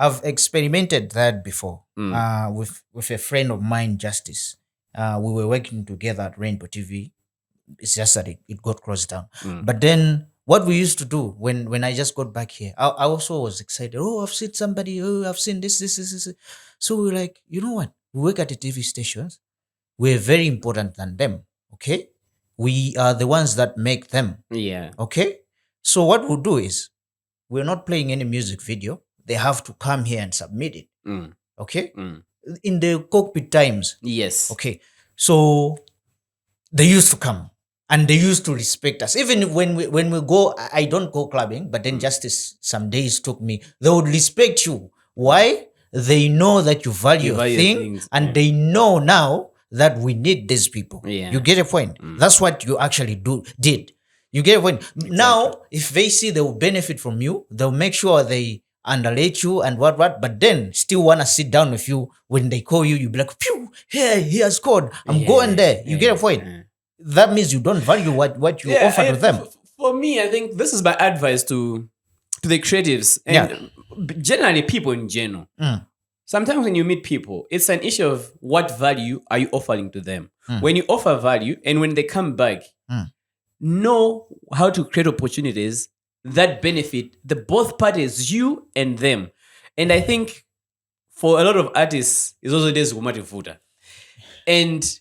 I've experimented that before with a friend of mine, Justice. We were working together at Rainbow TV. It's just that it got closed down. But then what we used to do when I just got back here, I also was excited. Oh, I've seen somebody. Oh, I've seen this. So we were like, you know what? We work at the TV stations. We're very important than them. Okay? We are the ones that make them. Yeah. Okay? So what we'll do is we're not playing any music video. They have to come here and submit it. Okay? In the cockpit times. Yes. Okay. So they used to come and they used to respect us. Even when we go, I don't go clubbing, but then Justice some days took me. They would respect you. Why? They know that you value a thing, things, and they know now that we need these people. Yeah. You get a point? That's what you actually did. You get a point? Exactly. Now, if they see they will benefit from you, they'll make sure they underrate you and what, but then still want to sit down with you. When they call you, you'll be like, phew, hey, he has called. I'm going there. You get a point? That means you don't value what you offer to them. For me, I think this is my advice to the creatives and generally people in general. Sometimes when you meet people, it's an issue of what value are you offering to them. When you offer value and when they come back, know how to create opportunities that benefit the both parties, you and them. And I think for a lot of artists, it's also this Umati. And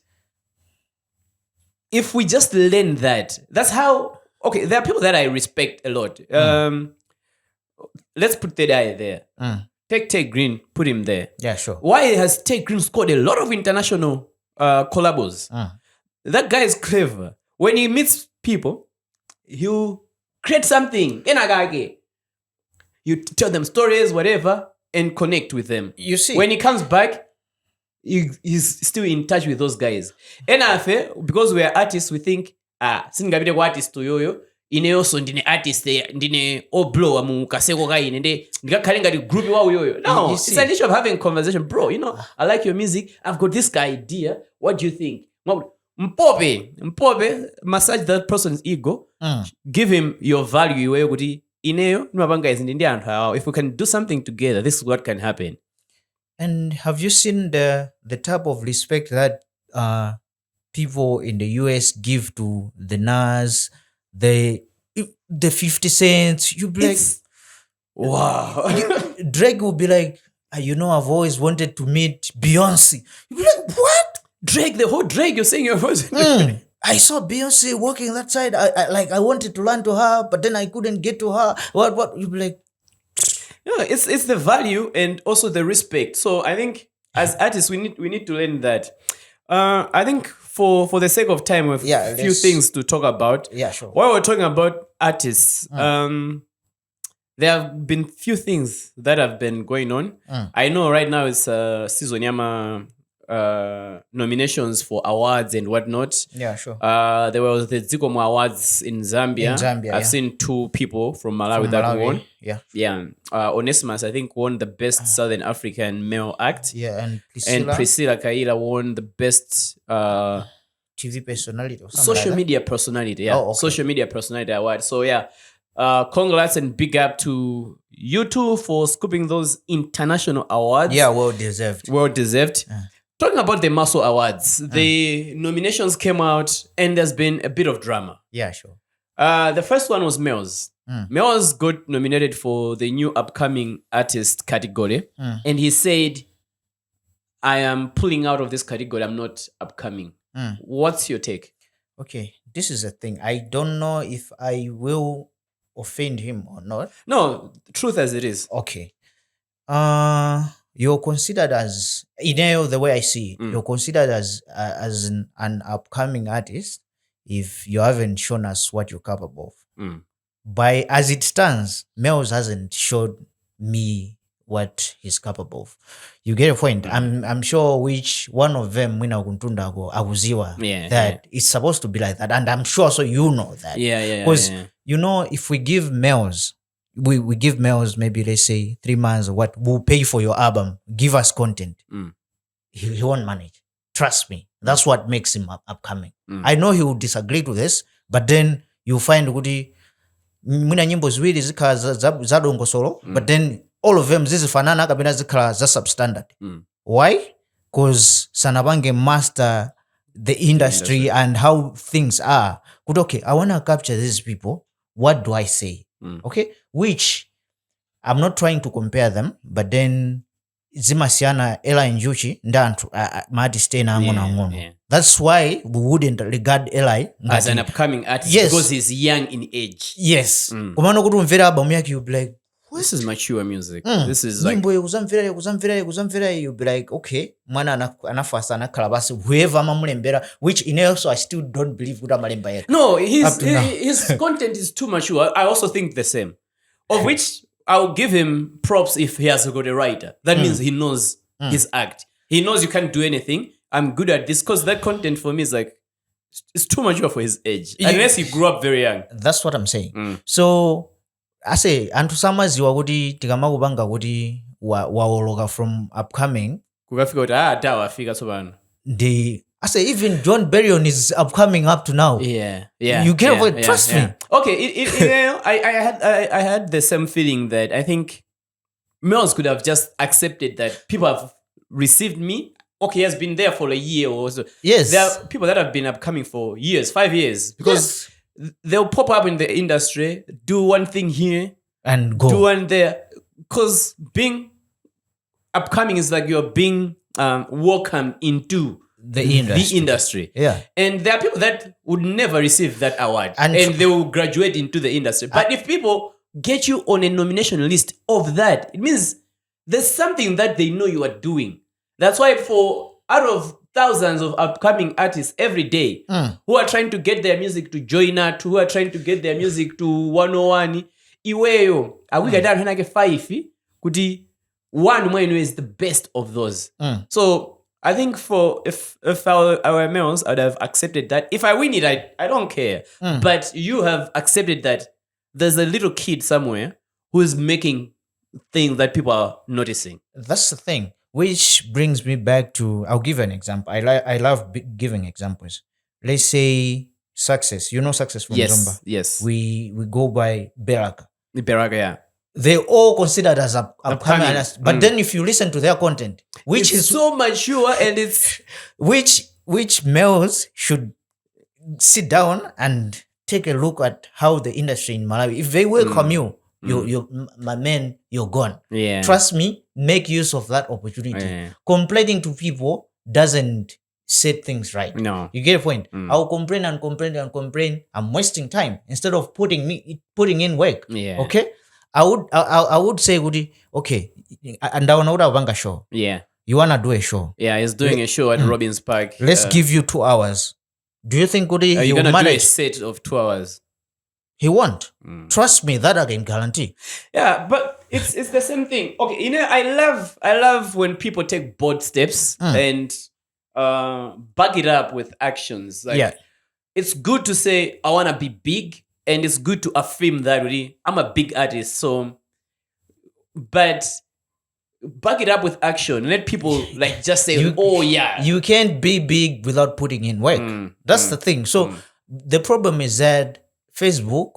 if we just learn that's how, okay, there are people that I respect a lot. Let's put Ted Eye there. Take Ted Green, put him there. Yeah, sure. Why has Ted Green scored a lot of international collabos? That guy is clever. When he meets people, he'll create something. You tell them stories, whatever, and connect with them. You see, when he comes back, he's still in touch with those guys. And because we are artists, we think, singabide artist to yo, ineyonso ndine artist ndine oblowa mu kaseko kaine ndikakhale ngati group wawo yoyo. No, it's an issue of having conversation. Bro, I like your music. I've got this idea. What do you think? Mpope, massage that person's ego. Give him your value iweyo kuti ineyo nimapanga izi ndi anthu awo. If we can do something together, this is what can happen. And have you seen the type of respect that people in the US give to the Nas, the 50 Cents? You be like, wow. Drake will be like, I've always wanted to meet Beyonce. You be like, what? Drake, the whole Drake, you're saying your voice. I saw Beyonce walking that side. I wanted to run to her, but then I couldn't get to her. What? You be like, yeah, it's the value and also the respect. So I think as artists, we need to learn that. I think for the sake of time, we have a few things to talk about. Yeah, sure. While we're talking about artists, there have been few things that have been going on. I know right now it's Sizonyama nominations for awards and whatnot. Yeah, sure. There was the Zikomo Awards in Zambia. I've seen 2 people from Malawi that won. Yeah. Onesimus, I think, won the best Southern African male act. Yeah, and Priscilla Kaila won the best TV personality or social media personality. Yeah, social media personality award. So yeah, congrats and big up to you two for scooping those international awards. Yeah, well deserved. Talking about the Muscle Awards, the nominations came out and there's been a bit of drama. Yeah, sure. The first one was Mel's. Mel's got nominated for the new upcoming artist category. And he said, I am pulling out of this category. I'm not upcoming. What's your take? Okay, this is the thing. I don't know if I will offend him or not. No, truth as it is. Okay. You're considered as, the way I see it, you're considered as an upcoming artist if you haven't shown us what you're capable of. By as it stands, Mel's hasn't showed me what he's capable of. You get a point? I'm sure which one of them Mwina Kuntunda go Awuziwa that it's supposed to be like that, and I'm sure so you know that. Because if we give Mel's, we give Mel's maybe let's say 3 months or what, we'll pay for your album, give us content. He won't manage. Trust me. That's what makes him upcoming. I know he will disagree to this, but then you find kuti mwina nyimbo ziwiri zikhala za dongo solo, but then all of them zizifanana kapena zikhala za substandard. Why? Because sanabange master the industry and how things are. But okay, I want to capture these people. What do I say? Okay, which I'm not trying to compare them, but then zimasiana Ella and Juchi ndantu maartiste na ngono. That's why we wouldn't regard Eli as an upcoming artist because he's young in age. Yes. Kumano kutu mvera album yake you be like, this is mature music. This is like kuzamvera you be like, okay, mwana anafasa anakhala basi whoever amamulembera, which in also I still don't believe kuda malemba yet. No, his content is too mature. I also think the same. Of which I'll give him props if he has got a writer. That means he knows his act. He knows you can't do anything. I'm good at this, because that content for me is like, it's too mature for his age. Unless he grew up very young. That's what I'm saying. So I say, antu samazi wa kuti tikamagubanga kuti waoloka from upcoming. Kukafika wafika sobana. I say even John Berryon is upcoming up to now. Yeah. You get avoid. Trust me. Okay, I had the same feeling that I think Mel's could have just accepted that people have received me. Okay, he has been there for a year or so. Yes. There are people that have been upcoming for years, 5 years. Because they'll pop up in the industry, do one thing here, and go. Do one there. Because being upcoming is like you're being welcomed into the industry. Yeah. And there are people that would never receive that award. And they will graduate into the industry. But if people get you on a nomination list of that, it means there's something that they know you are doing. That's why out of thousands of upcoming artists every day who are trying to get their music to Joinat, who are trying to get their music to 101, iweyo, awikadana henake 5, kuti one mwenu is the best of those. So I think for if our males, I'd have accepted that. If I win it, I don't care. But you have accepted that there's a little kid somewhere who's making things that people are noticing. That's the thing. Which brings me back to, I'll give an example. I love giving examples. Let's say success. You know success from Zomba. Yes. We go by Beraka. The Baraga, yeah. They all considered as upcoming Upcoming. artists. But then if you listen to their content, which It's is so mature and it's which males should sit down and take a look at how the industry in Malawi. If they welcome you, my man, you're gone. yeah. Trust me, make use of that opportunity. Yeah. Complaining to people doesn't set things right. No. You get a point? I'll complain and complain and complain. I'm wasting time instead of putting in work. Yeah. Okay? I would say, Woody, okay, and I want to banga show. Yeah. You wanna do a show? Yeah, he's doing a show at Robbins Park. Let's give you 2 hours. Do you think Woody Are he you will gonna do a manage? set of 2 hours? He won't. Trust me, that I can guarantee. Yeah, but it's the same thing. Okay, you know, I love when people take bold steps and back it up with actions. Like, Yeah. it's good to say I want to be big, and it's good to affirm that really I'm a big artist. So, but back it up with action. Let people like just say, "Oh yeah." You can't be big without putting in work. That's the thing. So the problem is that Facebook,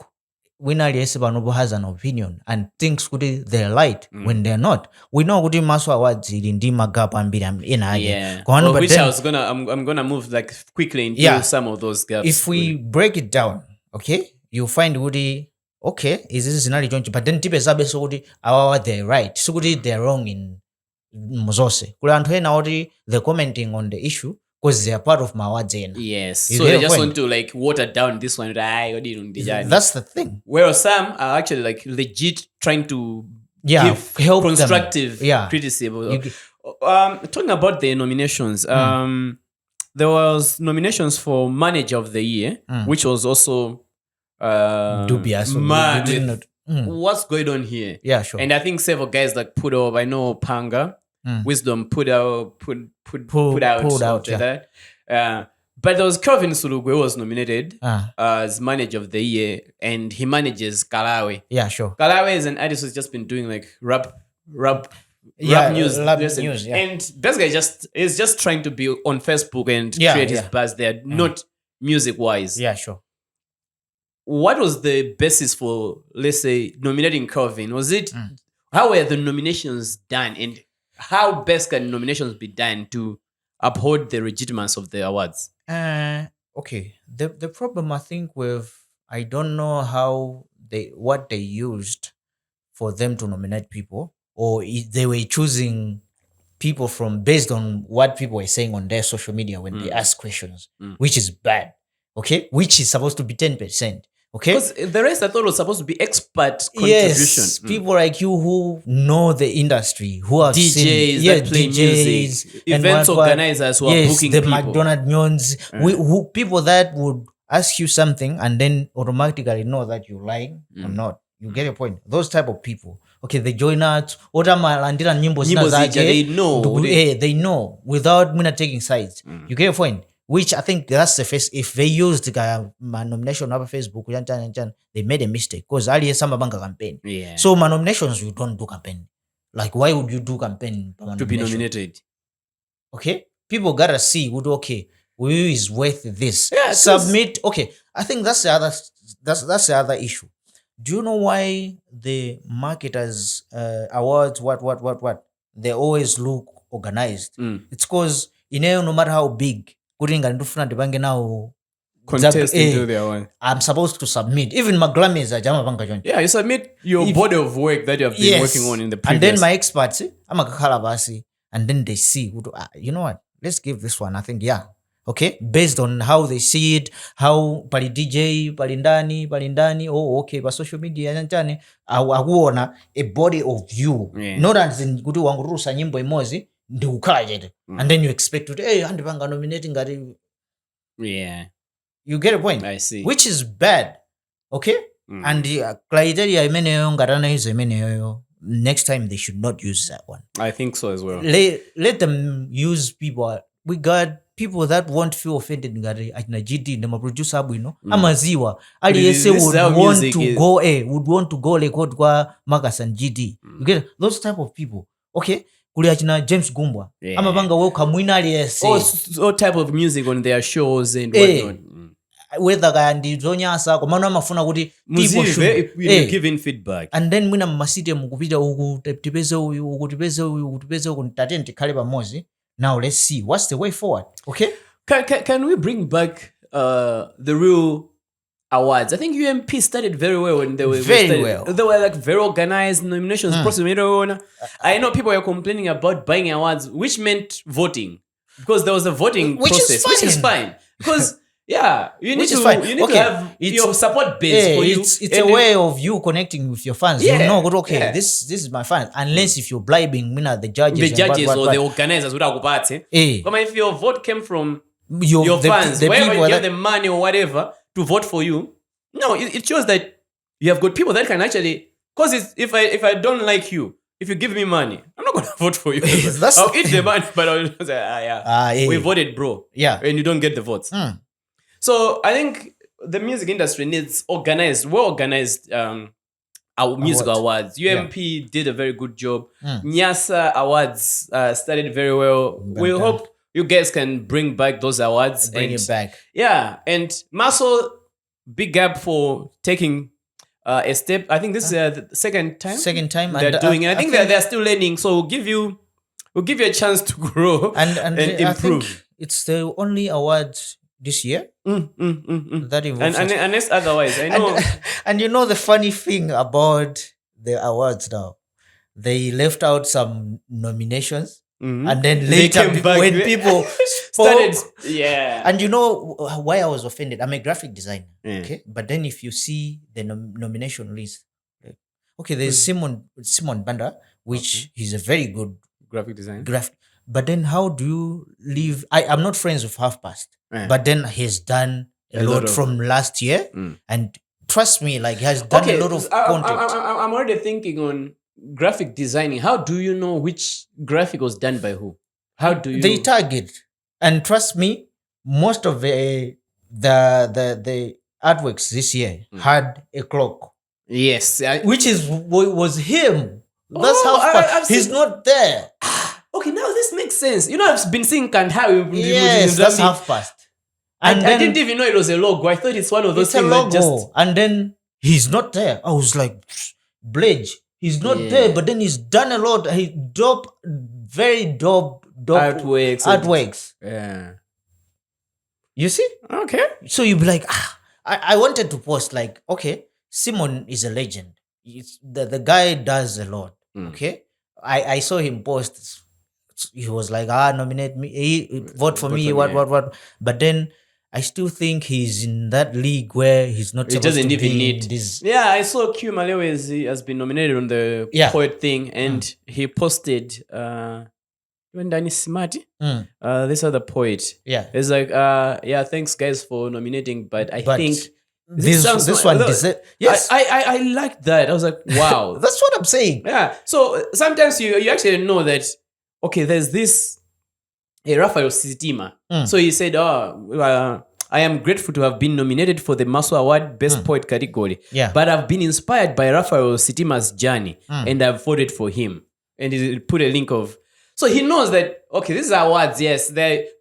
Winali Esebanobo has an opinion and thinks they're right when they're not. We know Gudi Maso Awards in Dima Gap and Bidam in Yeah. Well, which I was I'm gonna move like quickly into some of those gaps. If we break it down, okay, you find Gudi, okay, is this not joint? But then Tipe Zabe Sodi, they're right. So Gudi, they're wrong in Mozose. They're commenting on the issue because they are part of Mawadzena. Yes. You So get they a just point? want to like water down this one. That's the thing. Whereas some are actually like legit trying to give help them. constructive criticism. Talking about the nominations, there was nominations for Manager of the Year, which was also Dubious. mad. We did not- What's going on here? Yeah, sure. And I think several guys like put up. I know Panga, Wisdom put out Pulled out, that. But there was Kelvin Sulugwe who was nominated Ah. as Manager of the Year, and he manages Kalawe. Yeah, sure. Kalawe is an artist who's just been doing like rap news, rap news, yeah. and basically is just trying to be on Facebook and Yeah, create his yeah. buzz there, not music wise. Yeah, sure. What was the basis for, let's say, nominating Kelvin? Was it how were the nominations done, and how best can nominations be done to uphold the legitimacy of the awards? Okay. The problem I think I don't know how what they used for them to nominate people, or if they were choosing people based on what people were saying on their social media when they ask questions, which is bad. Okay, which is supposed to be 10%. Okay, Because the rest I thought was supposed to be expert contribution. yes, people like you who know the industry, who have DJs seen, that play music, and events what- organizers who are booking the people. McDonald's nyons, who people that would ask you something and then automatically know that you're lying or not. You get a point. Those type of people. Okay, they join us. Landira nyimbo Nyimbo zina zija, they know. They know without me not taking sides. You get a point. Which I think that's the first. If they used my nomination on Facebook, they made a mistake because Ali some bank campaign. Yeah. So my nominations, you don't do campaign. Like, why would you do campaign to be nominated. Okay, people gotta see. Okay, who is worth this? Yeah, 'cause- Submit. Okay, I think that's the other. That's the other issue. Do you know why the marketers awards what they always look organized? It's because no matter how big, now Contest into their one. I'm supposed to submit. Even my Grammys are jama banga joint. Yeah, you submit your body of work that you have been working on in the previous. And then my experts, I'm a kalabasi, and then they see, you know what? Let's give this one. I think, yeah. Okay, based on how they see it, how pali DJ, palindani, oh, okay, by social media, akuona a body of you. Yeah. Not as in kuti wangurusa nyimbo imozi, ndi ukala jete. And then you expect to, hey, handi banga nominating ngati. Yeah. You get a point? I see. Which is bad. Okay? And the criteria imeneyo ngatana izo imeneyo next time they should not use that one. I think so as well. Let them use people. We got people that won't feel offended ngati achina GD na maproducer abwino amaziwa aliyese This is would how want music to is. go would want to go record kwa Marcus and GD. You get those type of people. Okay, kuli achina James Gumbwa amapanga welcome mwina aliyese all type of music on their shows and whatnot. whether kaya ndizonyasa komano amafuna kuti people should giving feedback, and then mwina mmasite mukupita uku tipeze uyu uku tipeze uyu uku tipeze uku tateni tikhale pamozi. Now let's see what's the way forward. Okay, can we bring back the real awards? I think UMP started very well when they were well. They were like very organized nominations process. I know people were complaining about buying awards, which meant voting, because there was a voting process, which is fine because you need to have your support base for you. It's a way of you connecting with your fans. You know, this is my fans. Unless if you're bribing, the judges or the organizers would have if your vote came from your fans, the wherever people you have the money or whatever to vote for you, no, it shows that you have got people that can actually. Because if I don't like you, if you give me money, I'm not gonna vote for you. I'll eat the money, but I'll say, we voted, bro. Yeah, and you don't get the votes. So I think the music industry needs well-organized our musical awards. UMP did a very good job. Nyasa Awards started very well. We hope you guys can bring back those awards. Bring it back. Yeah, and Muscle, big up for taking a step. I think this is the second time they're doing it. I think they're still learning. So we'll give you a chance to grow and improve. I think it's the only awards this year that involves unless otherwise, I know. And you know the funny thing about the awards now, they left out some nominations and then later when people started, and you know why I was offended. I'm a graphic designer, okay, but then if you see the nomination list, okay, there's Simon Banda, which he's a very good graphic designer. But then how do you leave? I'm not friends with Half Past, but then he's done a lot from last year. And trust me, like he has done a lot of content. I'm already thinking on graphic designing. How do you know which graphic was done by who? How do you? They target. And trust me, most of the artworks this year had a clock. Yes. Which was him. That's Half Past. He's not there. Okay, now this makes sense. You know, I've been seeing Kandhawi. Yes, that's Half Past. And I didn't even know it was a logo. I thought it's one of those things that just... And then he's not there. I was like, Bledge, he's not there. But then he's done a lot. He very dope artworks. Yeah. You see? Okay. So you'd be like, I wanted to post like, okay, Simon is a legend. The guy does a lot. Okay. I saw him post. He was like, nominate me, vote for me, what. But then I still think he's in that league where he's not supposed to be in this. Yeah, I saw Q Malewe has been nominated on the poet thing, and he posted when Danny Smarty, this other poet. Yeah. It's like, thanks guys for nominating, but I think this one yes. I like that. I was like, wow. That's what I'm saying. Yeah. So sometimes you actually know that, okay, there's this Raphael Sitima. So he said, I am grateful to have been nominated for the Maso Award Best Poet category. Yeah. But I've been inspired by Raphael Sitima's journey and I've voted for him. And he put a link of... So he knows that, okay, these are awards, yes,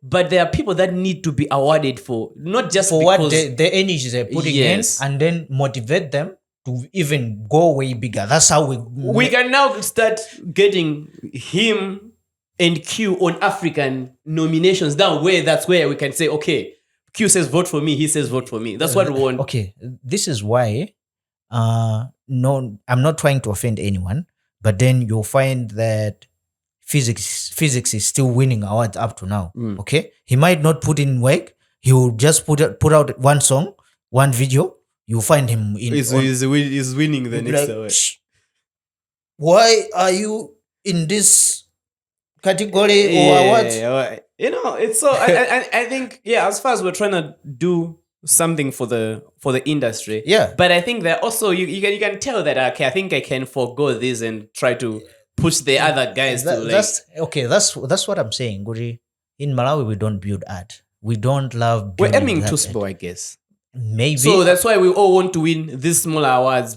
but there are people that need to be awarded for, not just for because... what the energy they're putting in, and then motivate them to even go way bigger. That's how we can now start getting him and Q on African nominations down that's where we can say, okay, Q says vote for me, he says vote for me. That's what we want. Okay, this is why no, I'm not trying to offend anyone, but then you'll find that physics is still winning awards up to now. Okay, he might not put in work. He will just put out one song, one video. You'll find him in. He's winning the next award. Why are you in this category or what? You know, it's so. I think as far as we're trying to do something for the industry. Yeah. But I think that also you can tell that okay, I think I can forego this and try to push the other guys to like. That's okay. That's what I'm saying, Guri. In Malawi, we don't build art. We don't love We're building aiming that too art. small, I guess. Maybe. So that's why we all want to win these smaller awards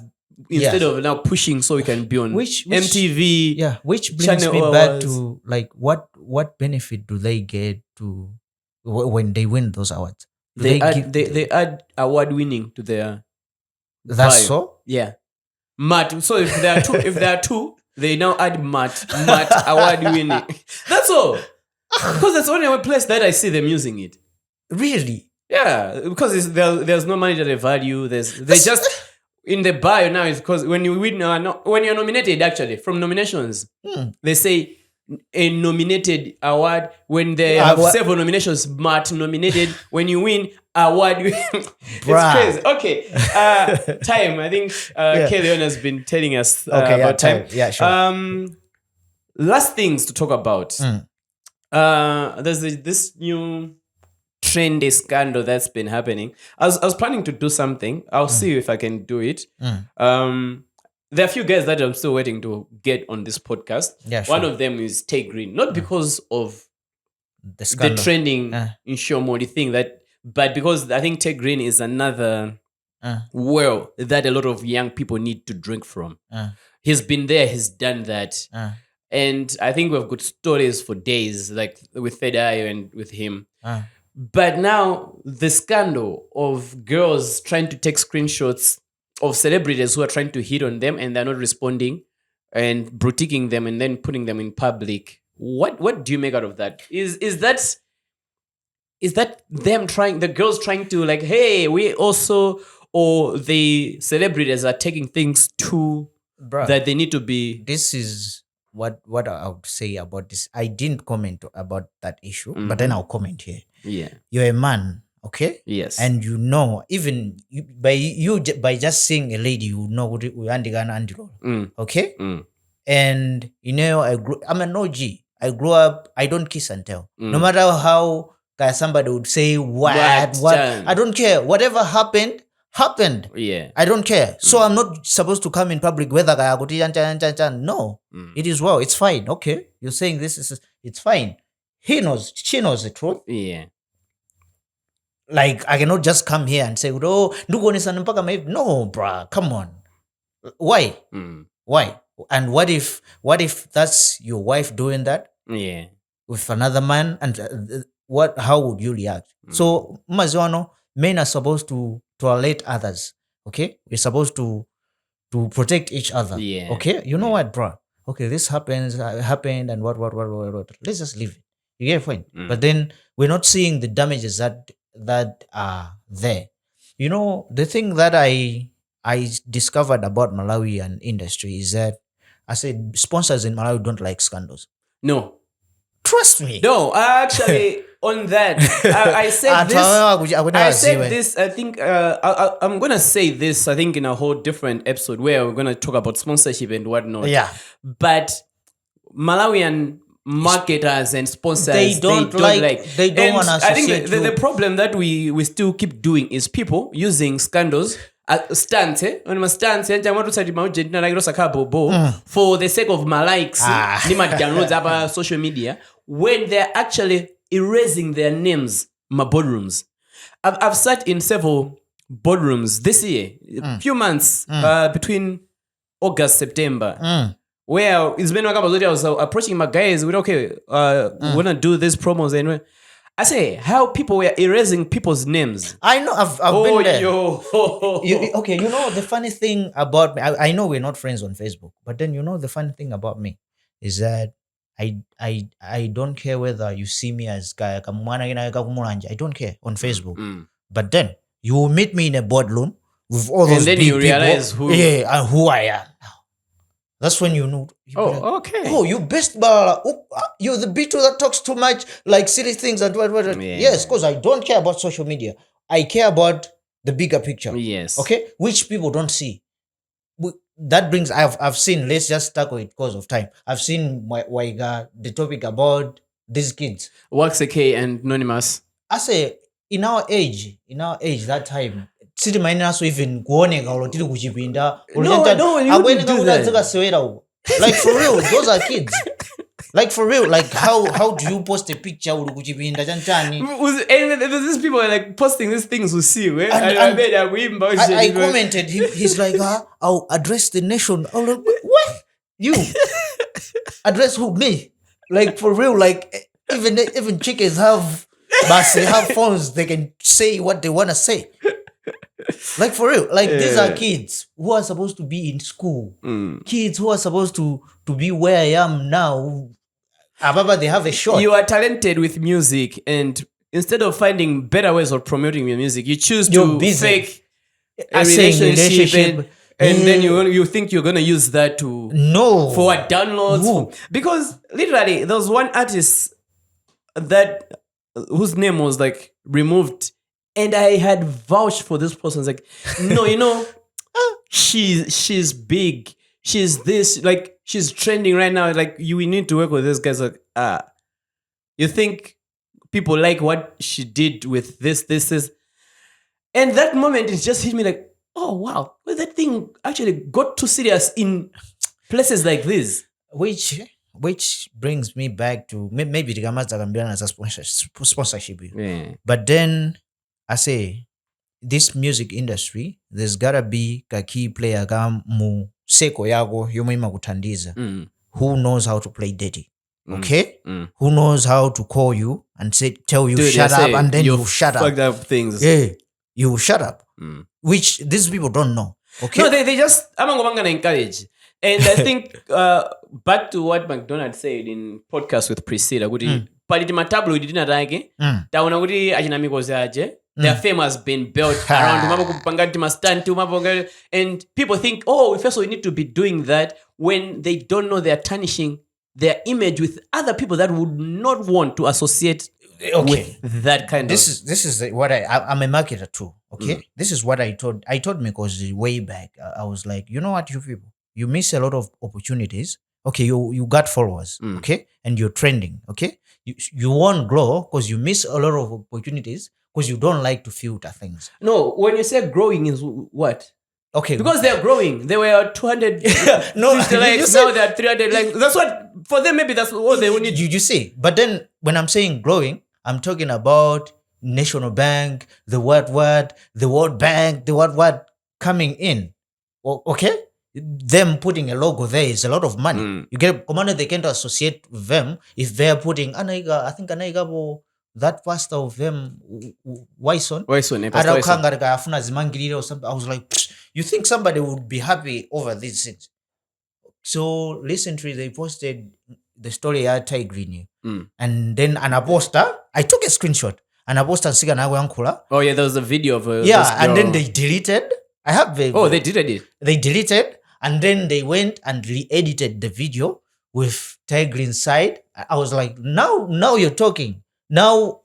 instead Yeah. of now pushing so we can be on Which- MTV. Yeah, which brings Channel me back awards. to like what benefit do they get to when they win those awards? Do They give- add award winning to their that's bio. so? Yeah. Matt. So if there are two, they now add Matt award winning. That's all. Because that's the only place that I see them using it. Really? Yeah, because there's no monetary value. They just in the bio now is because when you win, when you're nominated actually from nominations, they say a nominated award. When they have several nominations, Matt nominated. When you win, award. It's crazy. Okay, time. I think Keleon has been telling us about time. Yeah, sure. Last things to talk about. There's this new trendy scandal that's been happening. I was planning to do something. I'll see if I can do it. There are a few guys that I'm still waiting to get on this podcast. Yeah, sure. One of them is Tay Green, not because of The scandal. the trending in show mode thing but because I think Tay Green is another well that a lot of young people need to drink from. He's been there, he's done that. And I think we've got stories for days, like with Third Eye and with him. But now the scandal of girls trying to take screenshots of celebrities who are trying to hit on them and they're not responding and brutiquing them and then putting them in public. What do you make out of that? Is that them trying, the girls trying to like, hey, we also, or the celebrities are taking things too Bruh, that they need to be. this is what I would say about this. I didn't comment about that issue, but then I'll comment here. Yeah. You're a man, okay? Yes. And you know, even by just seeing a lady, you know what we okay? And you know, I'm an OG. I grew up. I don't kiss and tell. No matter how somebody would say what, I don't care. Whatever happened. Yeah. I don't care. So I'm not supposed to come in public whether no. It is well. It's fine. Okay. You're saying this is it's fine. She knows the truth. Yeah. Like I cannot just come here and say, oh, no, bruh, come on. Why? Why? And what if that's your wife doing that? Yeah. With another man, and how would you react? So Maziano, men are supposed to tolerate others. Okay, we're supposed to protect each other. Yeah. Okay, you know what, bro? Okay, this happened, and what? Let's just leave it. You get a point. But then we're not seeing the damages that are there. You know, the thing that I discovered about Malawian industry is that I said sponsors in Malawi don't like scandals. No. Trust me. No, actually, on that, I said this. I said this. I think I'm gonna say this. I think in a whole different episode where we're gonna talk about sponsorship and whatnot. Yeah. But Malawian marketers and sponsors, they don't like. They don't want to associate. I think the problem that we still keep doing is people using scandals. Stunts, when my stunts, for the sake of my likes, downloads about social media, when they're actually erasing their names, my boardrooms. I've sat in several boardrooms this year, a few months between August, September, where it's been I was approaching my guys with we wanna do these promos and I say how people were erasing people's names. I know I've been there. You know the funny thing about me. I know we're not friends on Facebook, but then you know the funny thing about me is that I don't care whether you see me as I don't care on Facebook. But then you will meet me in a boardroom with all those and then you realize people, and who I am. That's when you know. Okay. Oh, you best you're the Beatle that talks too much, like silly things and what. Yeah. Yes, because I don't care about social media. I care about the bigger picture. Yes. Okay, which people don't see. That brings. I've seen. Let's just tackle it because of time. I've seen the topic about these kids. Waxy and Anonymous. I say in our age that time siti mayeneranso even kuoneka ulo tili kuchipinda No, you wouldn't akuyeneka do kuti that. adzikasewera uko like for real those are kids like for real like how do you post a picture uli kuchipinda chanchani. And there's these people like posting these things we see. And I commented he's like I'll address the nation. I was like, what you address who, me? Like for real, like even chickens have they have phones, they can say what they want to say. Like for real, like these are kids who are supposed to be in school, kids who are supposed to be where I am now. Ababa, they have a shot. You are talented with music, and instead of finding better ways of promoting your music, you choose to fake a relationship. And then you think you're gonna use that to for what, downloads. Because literally there was one artist that whose name was like removed, and I had vouched for this person. It's like, no, you know, she's big, she's this, like she's trending right now. Like you need to work with this guy's like you think people like what she did with this, and that moment it just hit me like, oh wow, well, that thing actually got too serious in places like this. Which brings me back to maybe as a sponsorship. Yeah. But then I say this music industry, there's gotta be a key player mu seko yago yomuima kutandiza who knows how to play dirty. Okay? Who knows how to call you and tell you shut up, and then you shut up. Fucked up things. Yeah. You shut up. Which these people don't know. Okay. No, they just I'm gonna encourage. And I think back to what McDonald said in podcast with Priscilla, paliti matablo didn't like taona kuti achinamikozi aje. Their fame has been built around and people think, oh, first of all, we need to be doing that when they don't know they're tarnishing their image with other people that would not want to associate with that kind of. This is what I'm a marketer too. Okay, this is what I told because way back I was like, you know what, you people, you miss a lot of opportunities. Okay, you got followers. Okay, and you're trending. Okay, you won't grow because you miss a lot of opportunities because you don't like to filter things. No, when you say growing is what? Okay, because they're growing. They were 200 no likes, now they're 300 likes. That's what for them. Maybe that's what they will need. You see, but then when I'm saying growing, I'm talking about National Bank, the the World Bank, the what coming in. Okay, them putting a logo there is a lot of money. You get commander, they can't associate with them if they're putting I think that pastor of them Wyson or something. I was like, you think somebody would be happy over these things? So recently they posted the story at Thai Green, and then an poster, I took a screenshot and a poster oh yeah, there was a video of and then they deleted. I have the they deleted it. They deleted and then they went and re-edited the video with Thai Green side. I was like, now you're talking. Now,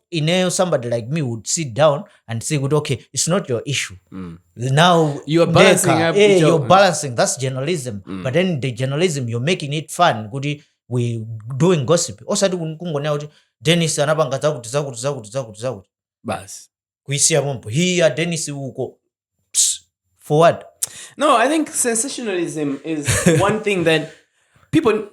somebody like me would sit down and say, okay, it's not your issue. Now you're balancing you're balancing. That's journalism. But then the journalism, you're making it fun. We doing gossip. Also, Dennis anabanga zakuti. Bas. Kuisia mompo. Here Dennis uko. For what? No, I think sensationalism is one thing that people,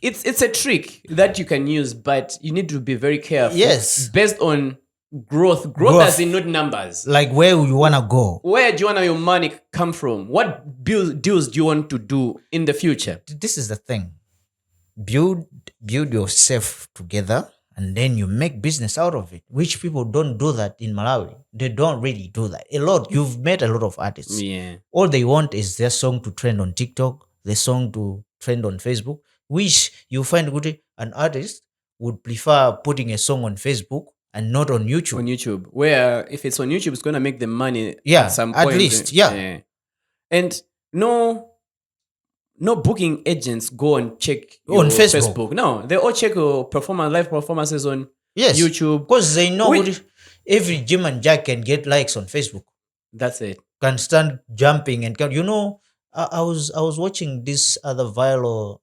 it's a trick that you can use, but you need to be very careful. Yes. Based on growth as in not numbers. Like where you want to go. Where do you want your money come from? What deals do you want to do in the future? This is the thing. Build yourself together and then you make business out of it, which people don't do that in Malawi. They don't really do that. You've met a lot of artists. Yeah. All they want is their song to trend on TikTok, their song to trend on Facebook, which you find an artist would prefer putting a song on Facebook and not on YouTube. On YouTube, where if it's on YouTube, it's going to make them money at some point. At least, yeah. And no booking agents go and check on Facebook. No, they all check your live performances on YouTube. Because they know every Jim and Jack can get likes on Facebook. That's it. Can stand jumping and I was watching this other viral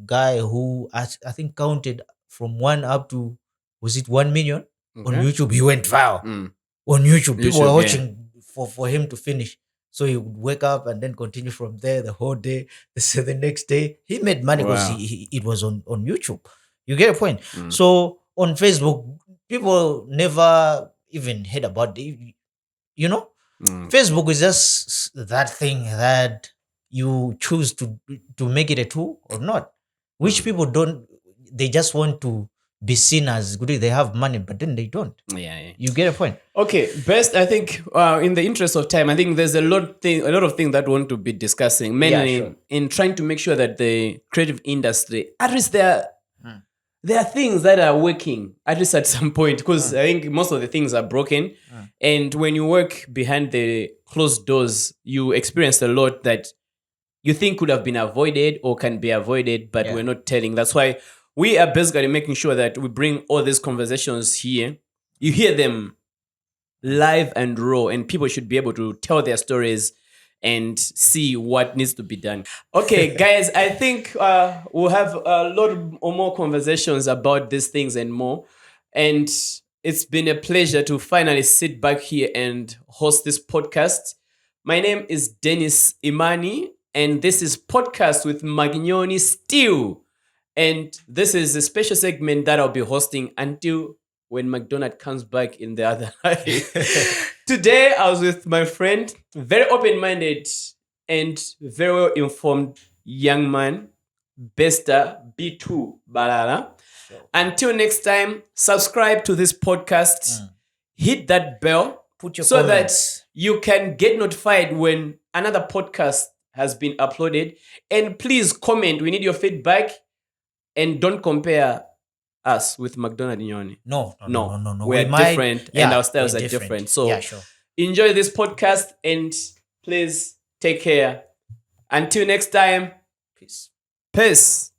guy who I think counted from 1 up to, was it 1 million? On Okay. YouTube, he went viral. Mm. On YouTube, people were YouTube, watching for him to finish. So he would wake up and then continue from there the whole day. So the next day, he made money because Wow. it was on YouTube. You get a point? Mm. So on Facebook, people never even heard about it. You know, Mm. Facebook is just that thing that you choose to make it a tool or not. Which Mm. people don't. They just want to be seen as good. They have money, but then they don't. Yeah. You get a point? Okay, best. I think in the interest of time, I think there's a lot of things that we want to be discussing, mainly sure. in trying to make sure that the creative industry, at least there Mm. are things that are working, at least at some point, because I think most of the things are broken. And when you work behind the closed doors, you experience a lot that you think could have been avoided or can be avoided, but Yeah. we're not telling. That's why we are basically making sure that we bring all these conversations here. You hear them live and raw, and people should be able to tell their stories and see what needs to be done. Okay, guys, I think we'll have a lot or more conversations about these things and more. And it's been a pleasure to finally sit back here and host this podcast. My name is Dennis Imani, and this is Podcast with Magnoni Stew. And this is a special segment that I'll be hosting until when McDonald comes back in the other life. Today, I was with my friend, very open-minded and very well-informed young man, Bester B2 Balala. Until next time, subscribe to this podcast, hit that bell, Put your so comments. that you can get notified when another podcast has been uploaded. And please comment. We need your feedback. And don't compare us with McDonald Nyoni. No. We're different and our styles we're are different. So yeah, sure. enjoy this podcast and please take care. Until next time, Peace. peace.